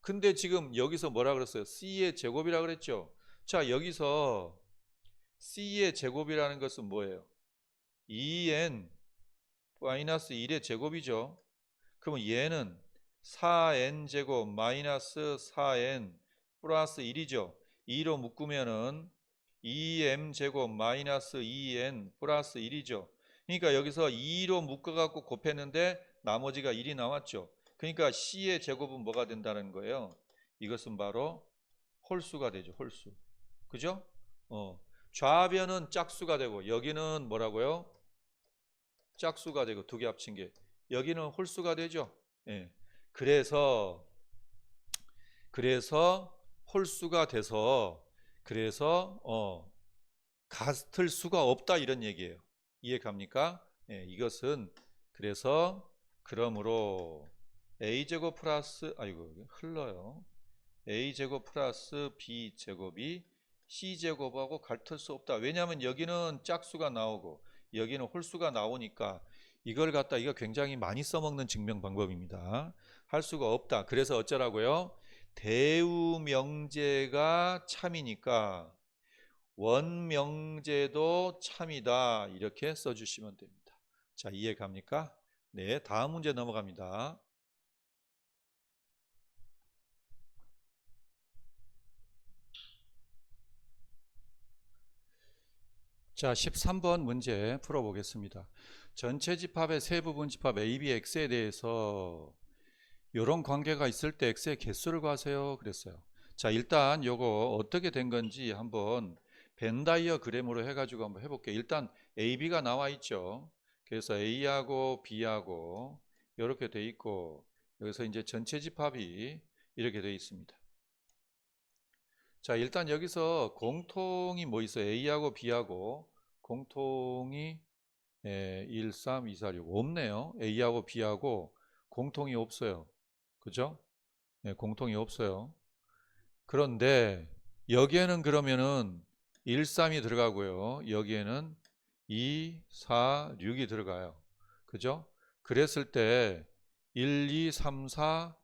근데 지금 여기서 뭐라 그랬어요? C의 제곱이라 그랬죠? 자, 여기서 C의 제곱이라는 것은 뭐예요? 2n 마이너스 1의 제곱이죠. 그러면 얘는 4n 제곱 마이너스 4n 플러스 1이죠. 2로 묶으면은 2m 제곱 마이너스 2n 플러스 1이죠. 그러니까 여기서 2로 묶어갖고 곱했는데 나머지가 1이 나왔죠. 그러니까 C의 제곱은 뭐가 된다는 거예요? 이것은 바로 홀수가 되죠. 홀수. 그죠? 좌변은 짝수가 되고 여기는 뭐라고요? 짝수가 되고 두 개 합친 게 여기는 홀수가 되죠. 예. 그래서 홀수가 돼서 같을 수가 없다 이런 얘기예요. 이해 갑니까? 예, 이것은 그러므로 a제곱 플러스 아이고 흘러요. a제곱 플러스 b제곱이 c제곱하고 같을 수 없다. 왜냐하면 여기는 짝수가 나오고 여기는 홀수가 나오니까 이걸 갖다 이거 굉장히 많이 써먹는 증명 방법입니다. 할 수가 없다. 그래서 어쩌라고요? 대우명제가 참이니까 원명제도 참이다. 이렇게 써주시면 됩니다. 자, 이해 갑니까? 네, 다음 문제 넘어갑니다. 자, 13번 문제 풀어보겠습니다. 전체 집합의 세부분 집합 A, B, X에 대해서 이런 관계가 있을 때 X의 개수를 구하세요 그랬어요. 자, 일단 요거 어떻게 된 건지 한번 벤다이어그램으로 해가지고 한번 해볼게요. 일단 A, B가 나와 있죠. 그래서 A하고 B하고 이렇게 돼 있고 여기서 이제 전체 집합이 이렇게 돼 있습니다. 자, 일단 여기서 공통이 뭐 있어요? A하고 B하고 공통이 1, 3, 2, 4, 6 없네요. A하고 B하고 공통이 없어요. 그죠? 네, 공통이 없어요. 그런데 여기에는 그러면은 1, 3이 들어가고요. 여기에는 2, 4, 6이 들어가요. 그죠? 그랬을 때 1, 2, 3, 4,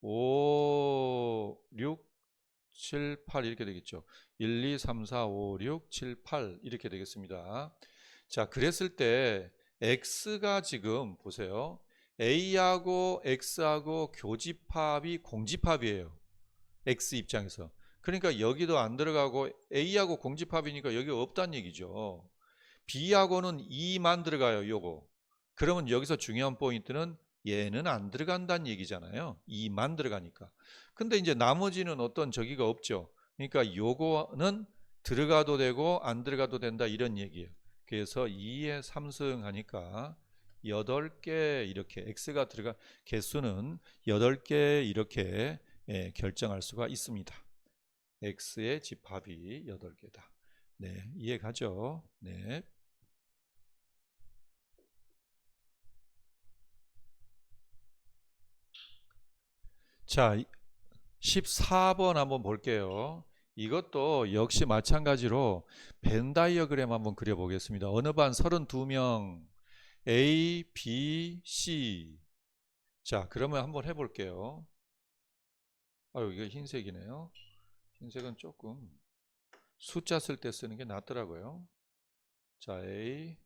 5, 6, 7, 8 이렇게 되겠죠. 1, 2, 3, 4, 5, 6, 7, 8 이렇게 되겠습니다. 자, 그랬을 때 X가 지금 보세요. A하고 X하고 교집합이 공집합이에요. X 입장에서. 그러니까 여기도 안 들어가고 A하고 공집합이니까 여기 없다는 얘기죠. B하고는 2만 들어가요. 요거. 그러면 여기서 중요한 포인트는 얘는 안 들어간다는 얘기잖아요. 2만 들어가니까. 근데 이제 나머지는 어떤 저기가 없죠. 그러니까 요거는 들어가도 되고 안 들어가도 된다 이런 얘기예요. 그래서 2에 3승 하니까 8개 이렇게 X가 들어가 개수는 8개 이렇게 결정할 수가 있습니다. X의 집합이 8개다. 네, 이해 가죠? 네. 자, 14번 한번 볼게요. 이것도 역시 마찬가지로 벤 다이어그램 한번 그려보겠습니다. 어느 반 32명 A, B, C. 자, 그러면 한번 해볼게요. 아유, 이게 흰색이네요. 흰색은 조금 숫자 쓸 때 쓰는 게 낫더라고요. 자, A.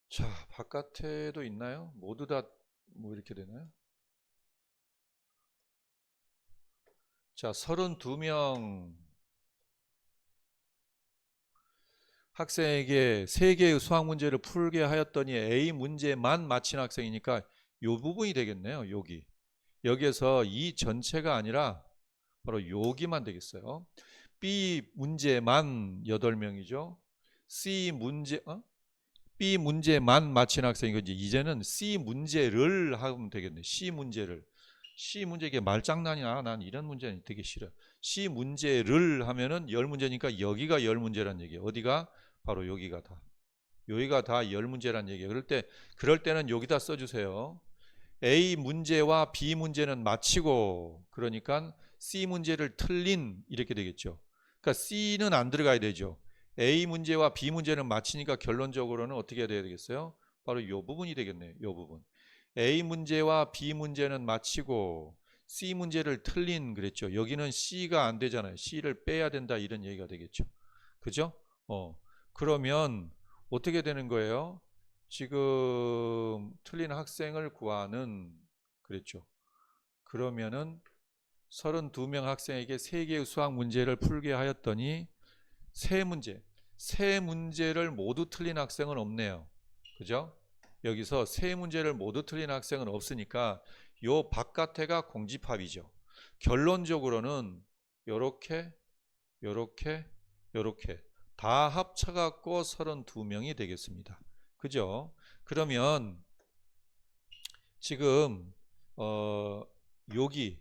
자, 바깥에도 있나요? 모두 다 뭐 이렇게 되나요? 자, 32명 학생에게 3개의 수학 문제를 풀게 하였더니 A 문제만 맞힌 학생이니까 요 부분이 되겠네요. 여기에서 이 전체가 아니라 바로 여기만 되겠어요. B 문제만 8명이죠. B 문제만 맞힌 학생인 거지. 이제는 C 문제를 하면 되겠네. C 문제를. C 문제 이게 말장난이야. 난 이런 문제는 되게 싫어. C 문제를 하면은 10문제니까 여기가 10문제란 얘기예요. 어디가? 바로 여기가 다. 여기가 다 10문제란 얘기예요. 그럴 때는 여기다 써 주세요. A 문제와 B 문제는 맞히고 그러니까 C 문제를 틀린 이렇게 되겠죠. 그러니까 C는 안 들어가야 되죠. A 문제와 B 문제는 맞히니까 결론적으로는 어떻게 해야 되겠어요? 바로 이 부분이 되겠네요. 이 부분. A 문제와 B 문제는 맞히고 C 문제를 틀린 그랬죠. 여기는 C가 안 되잖아요. C를 빼야 된다 이런 얘기가 되겠죠. 그죠? 그러면 어떻게 되는 거예요? 지금 틀린 학생을 구하는 그랬죠. 그러면은 32명 학생에게 3개의 수학 문제를 풀게 하였더니 세 문제를 모두 틀린 학생은 없네요. 그죠? 여기서 세 문제를 모두 틀린 학생은 없으니까 요 바깥에가 공집합이죠. 결론적으로는 요렇게 요렇게 요렇게 다 합쳐갖고 32명이 되겠습니다. 그죠? 그러면 지금 여기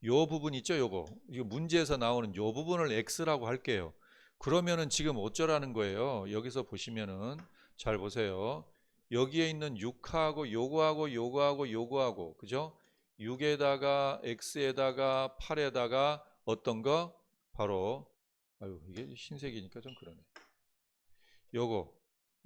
요 부분 있죠? 이거 문제에서 나오는 요 부분을 X라고 할게요. 그러면은 지금 어쩌라는 거예요? 여기서 보시면은 잘 보세요. 여기에 있는 6하고 요거하고 그죠? 6에다가 X에다가 8에다가 어떤 거? 바로 아유 이게 흰색이니까 좀 그러네.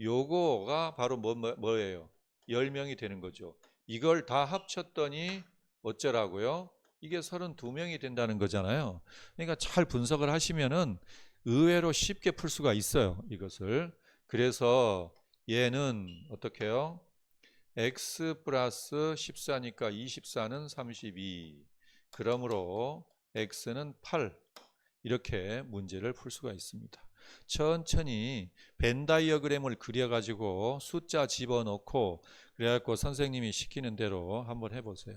요거가 바로 뭐예요? 10명이 되는 거죠. 이걸 다 합쳤더니 어쩌라고요? 이게 32명이 된다는 거잖아요. 그러니까 잘 분석을 하시면은 의외로 쉽게 풀 수가 있어요. 이것을. 그래서 얘는 어떻게 해요? x 플러스 14니까 24는 32. 그러므로 x는 8. 이렇게 문제를 풀 수가 있습니다. 천천히 벤 다이어그램을 그려가지고 숫자 집어넣고 그래갖고 선생님이 시키는 대로 한번 해보세요.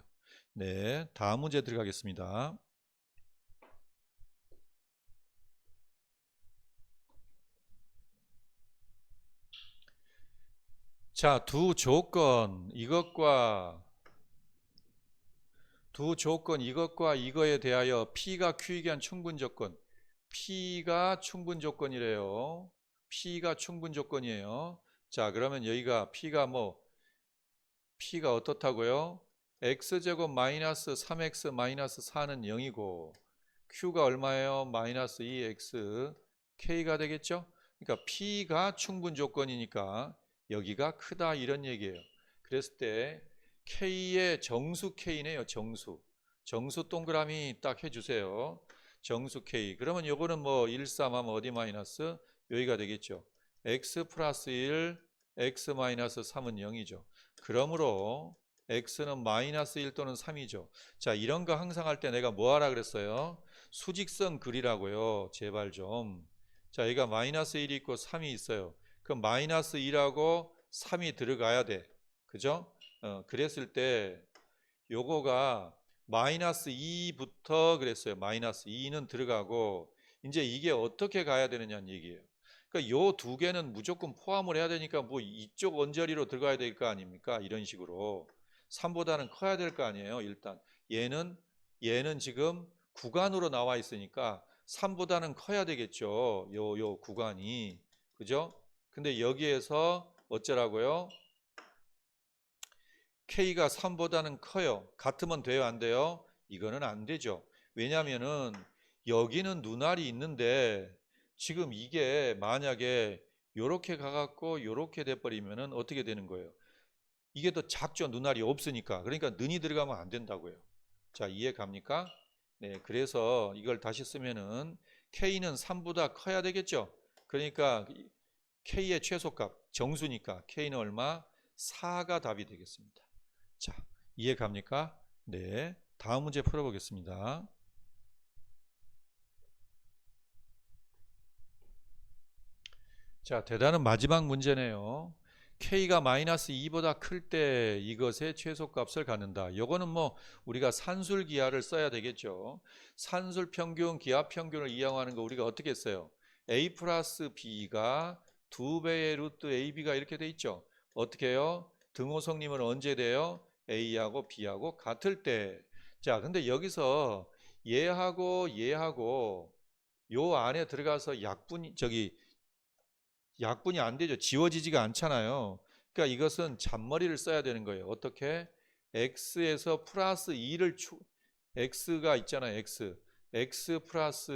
네, 다음 문제 들어가겠습니다. 자, 두 조건 이것과 이거에 대하여 P가 Q이기 한 충분 조건. P가 충분 조건이래요. P가 충분 조건이에요. 자, 그러면 여기가 P가 어떻다고요? X제곱 마이너스 3X 마이너스 4는 0이고 Q가 얼마예요? 마이너스 2X K가 되겠죠? 그러니까 P가 충분 조건이니까 여기가 크다 이런 얘기예요. 그랬을 때 K의 정수 K네요. 정수 동그라미 딱 해주세요. 정수 K. 그러면 요거는 뭐 1, 3 하면 어디 마이너스? 여기가 되겠죠. X 플러스 1, X 마이너스 3은 0이죠. 그러므로 X는 마이너스 1 또는 3이죠. 자, 이런 거 항상 할 때 내가 뭐 하라 그랬어요? 수직선 그리라고요. 제발 좀. 자, 여기가 마이너스 1이 있고 3이 있어요. 그럼 마이너스 1하고 3이 들어가야 돼. 그죠? 그랬을 때 요거가 마이너스 2부터 그랬어요. 마이너스 2는 들어가고 이제 이게 어떻게 가야 되느냐는 얘기예요. 그러니까 요 두 개는 무조건 포함을 해야 되니까 뭐 이쪽 언저리로 들어가야 될 거 아닙니까? 이런 식으로 3보다는 커야 될 거 아니에요. 일단 얘는 지금 구간으로 나와 있으니까 3보다는 커야 되겠죠. 요 구간이. 그죠? 근데 여기에서 어쩌라고요? K가 3보다는 커요. 같으면 돼요, 안 돼요? 이거는 안 되죠. 왜냐면은 여기는 눈알이 있는데 지금 이게 만약에 요렇게 가갖고 요렇게 돼버리면은 어떻게 되는 거예요? 이게 더 작죠. 눈알이 없으니까. 그러니까 는이 들어가면 안 된다고요. 자, 이해 갑니까? 네, 그래서 이걸 다시 쓰면은 K는 3보다 커야 되겠죠. 그러니까 K의 최소값 정수니까 K는 얼마? 4가 답이 되겠습니다. 자, 이해 갑니까? 네, 다음 문제 풀어보겠습니다. 자, 대단한 마지막 문제네요. K가 마이너스 2보다 클 때 이것의 최소값을 갖는다. 요거는 뭐 우리가 산술 기하를 써야 되겠죠. 산술 평균, 기하 평균을 이용하는 거 우리가 어떻게 했어요? A 플러스 B가 2배의 루트 AB가 이렇게 돼 있죠. 어떻게 해요? 등호성림은 언제 돼요? A하고 B하고 같을 때. 자, 근데 여기서 얘하고 요 안에 들어가서 약분이 안 되죠. 지워지지가 않잖아요. 그러니까 이것은 잔머리를 써야 되는 거예요. 어떻게? x에서 플러스 2를 x가 있잖아요. x 플러스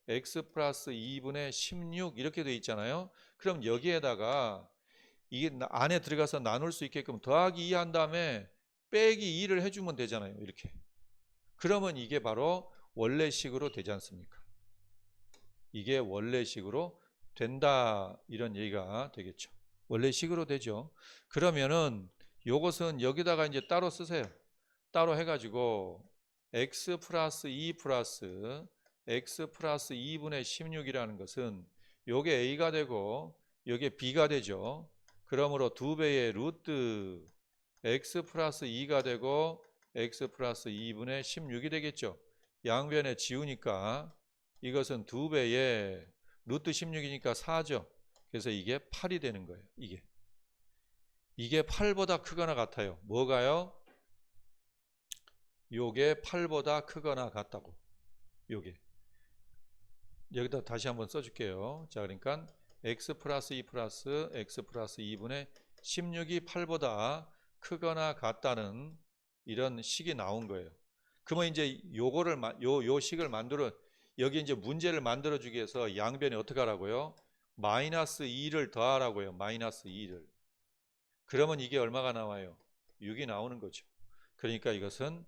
2분의 16 이렇게 돼 있잖아요. 그럼 여기에다가 이게 안에 들어가서 나눌 수 있게끔 더하기 2 한 다음에 빼기 2를 해주면 되잖아요. 이렇게. 그러면 이게 바로 원래식으로 되지 않습니까? 이게 원래식으로 된다 이런 얘기가 되겠죠. 원래식으로 되죠. 그러면은 요것은 여기다가 이제 따로 쓰세요. 따로 해가지고 x 플러스 2 플러스 x 플러스 2분의 16이라는 것은 요게 a가 되고 요게 b가 되죠. 그러므로 2배의 루트 x 플러스 2가 되고 x 플러스 2분의 16이 되겠죠. 양변에 지우니까 이것은 2배의 루트 16이니까 4죠. 그래서 이게 8이 되는 거예요. 이게 8보다 크거나 같아요. 뭐가요? 요게 8보다 크거나 같다고. 요게. 여기다 다시 한번 써줄게요. 자, 그러니까 x 플러스 2 플러스 x 플러스 2분의 16이 8보다 크거나 같다는 이런 식이 나온 거예요. 그러면 이제 요거를 요 식을 만들어 여기 이제 문제를 만들어 주기 위해서 양변에 어떻게 하라고요? 마이너스 2를 더하라고요. 마이너스 2를. 그러면 이게 얼마가 나와요? 6이 나오는 거죠. 그러니까 이것은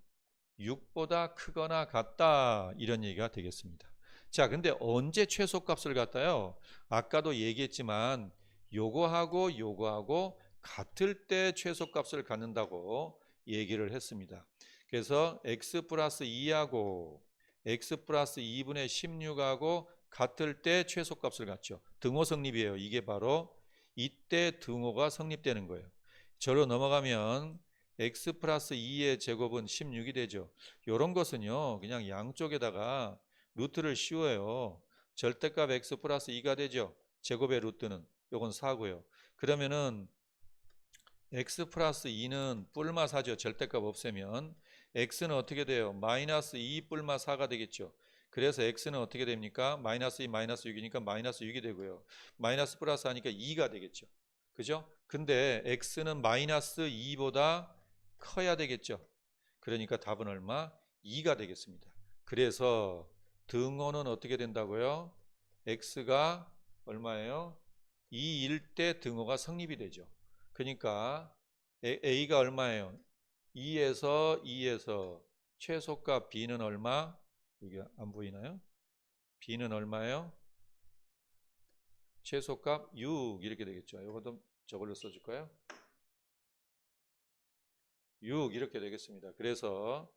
6보다 크거나 같다 이런 얘기가 되겠습니다. 자, 근데 언제 최소값을 갖다요? 아까도 얘기했지만 요거하고 같을 때 최소값을 갖는다고 얘기를 했습니다. 그래서 x 플러스 2하고 x 플러스 2분의 16하고 같을 때 최소값을 갖죠. 등호 성립이에요. 이게 바로 이때 등호가 성립되는 거예요. 저로 넘어가면 x 플러스 2의 제곱은 16이 되죠. 이런 것은요. 그냥 양쪽에다가 루트를 씌워요. 절대값 x 플러스 2가 되죠. 제곱의 루트는 요건 4고요. 그러면은 x 플러스 2는 뿔마 4죠. 절대값 없애면 x는 어떻게 돼요? 마이너스 2 뿔마 4가 되겠죠. 그래서 x는 어떻게 됩니까? 마이너스 2 마이너스 6이니까 마이너스 6이 되고요. 마이너스 플러스 하니까 2가 되겠죠. 그죠? 근데 x는 마이너스 2보다 커야 되겠죠. 그러니까 답은 얼마? 2가 되겠습니다. 그래서 등호는 어떻게 된다고요? x가 얼마예요? 2일 때 등호가 성립이 되죠. 그러니까 a가 얼마예요? 2에서 최소값 b는 얼마? 여기 안 보이나요? b는 얼마예요? 최소값 6 이렇게 되겠죠. 이것도 저걸로 써줄까요? 6 이렇게 되겠습니다. 그래서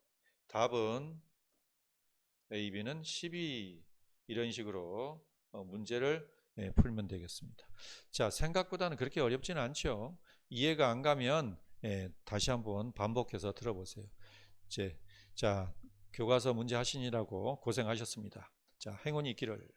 답은 A, B는 12 이런 식으로 문제를 풀면 되겠습니다. 자, 생각보다는 그렇게 어렵지는 않죠. 이해가 안 가면 다시 한번 반복해서 들어보세요. 자, 교과서 문제 하시느라고 고생하셨습니다. 자, 행운이 있기를.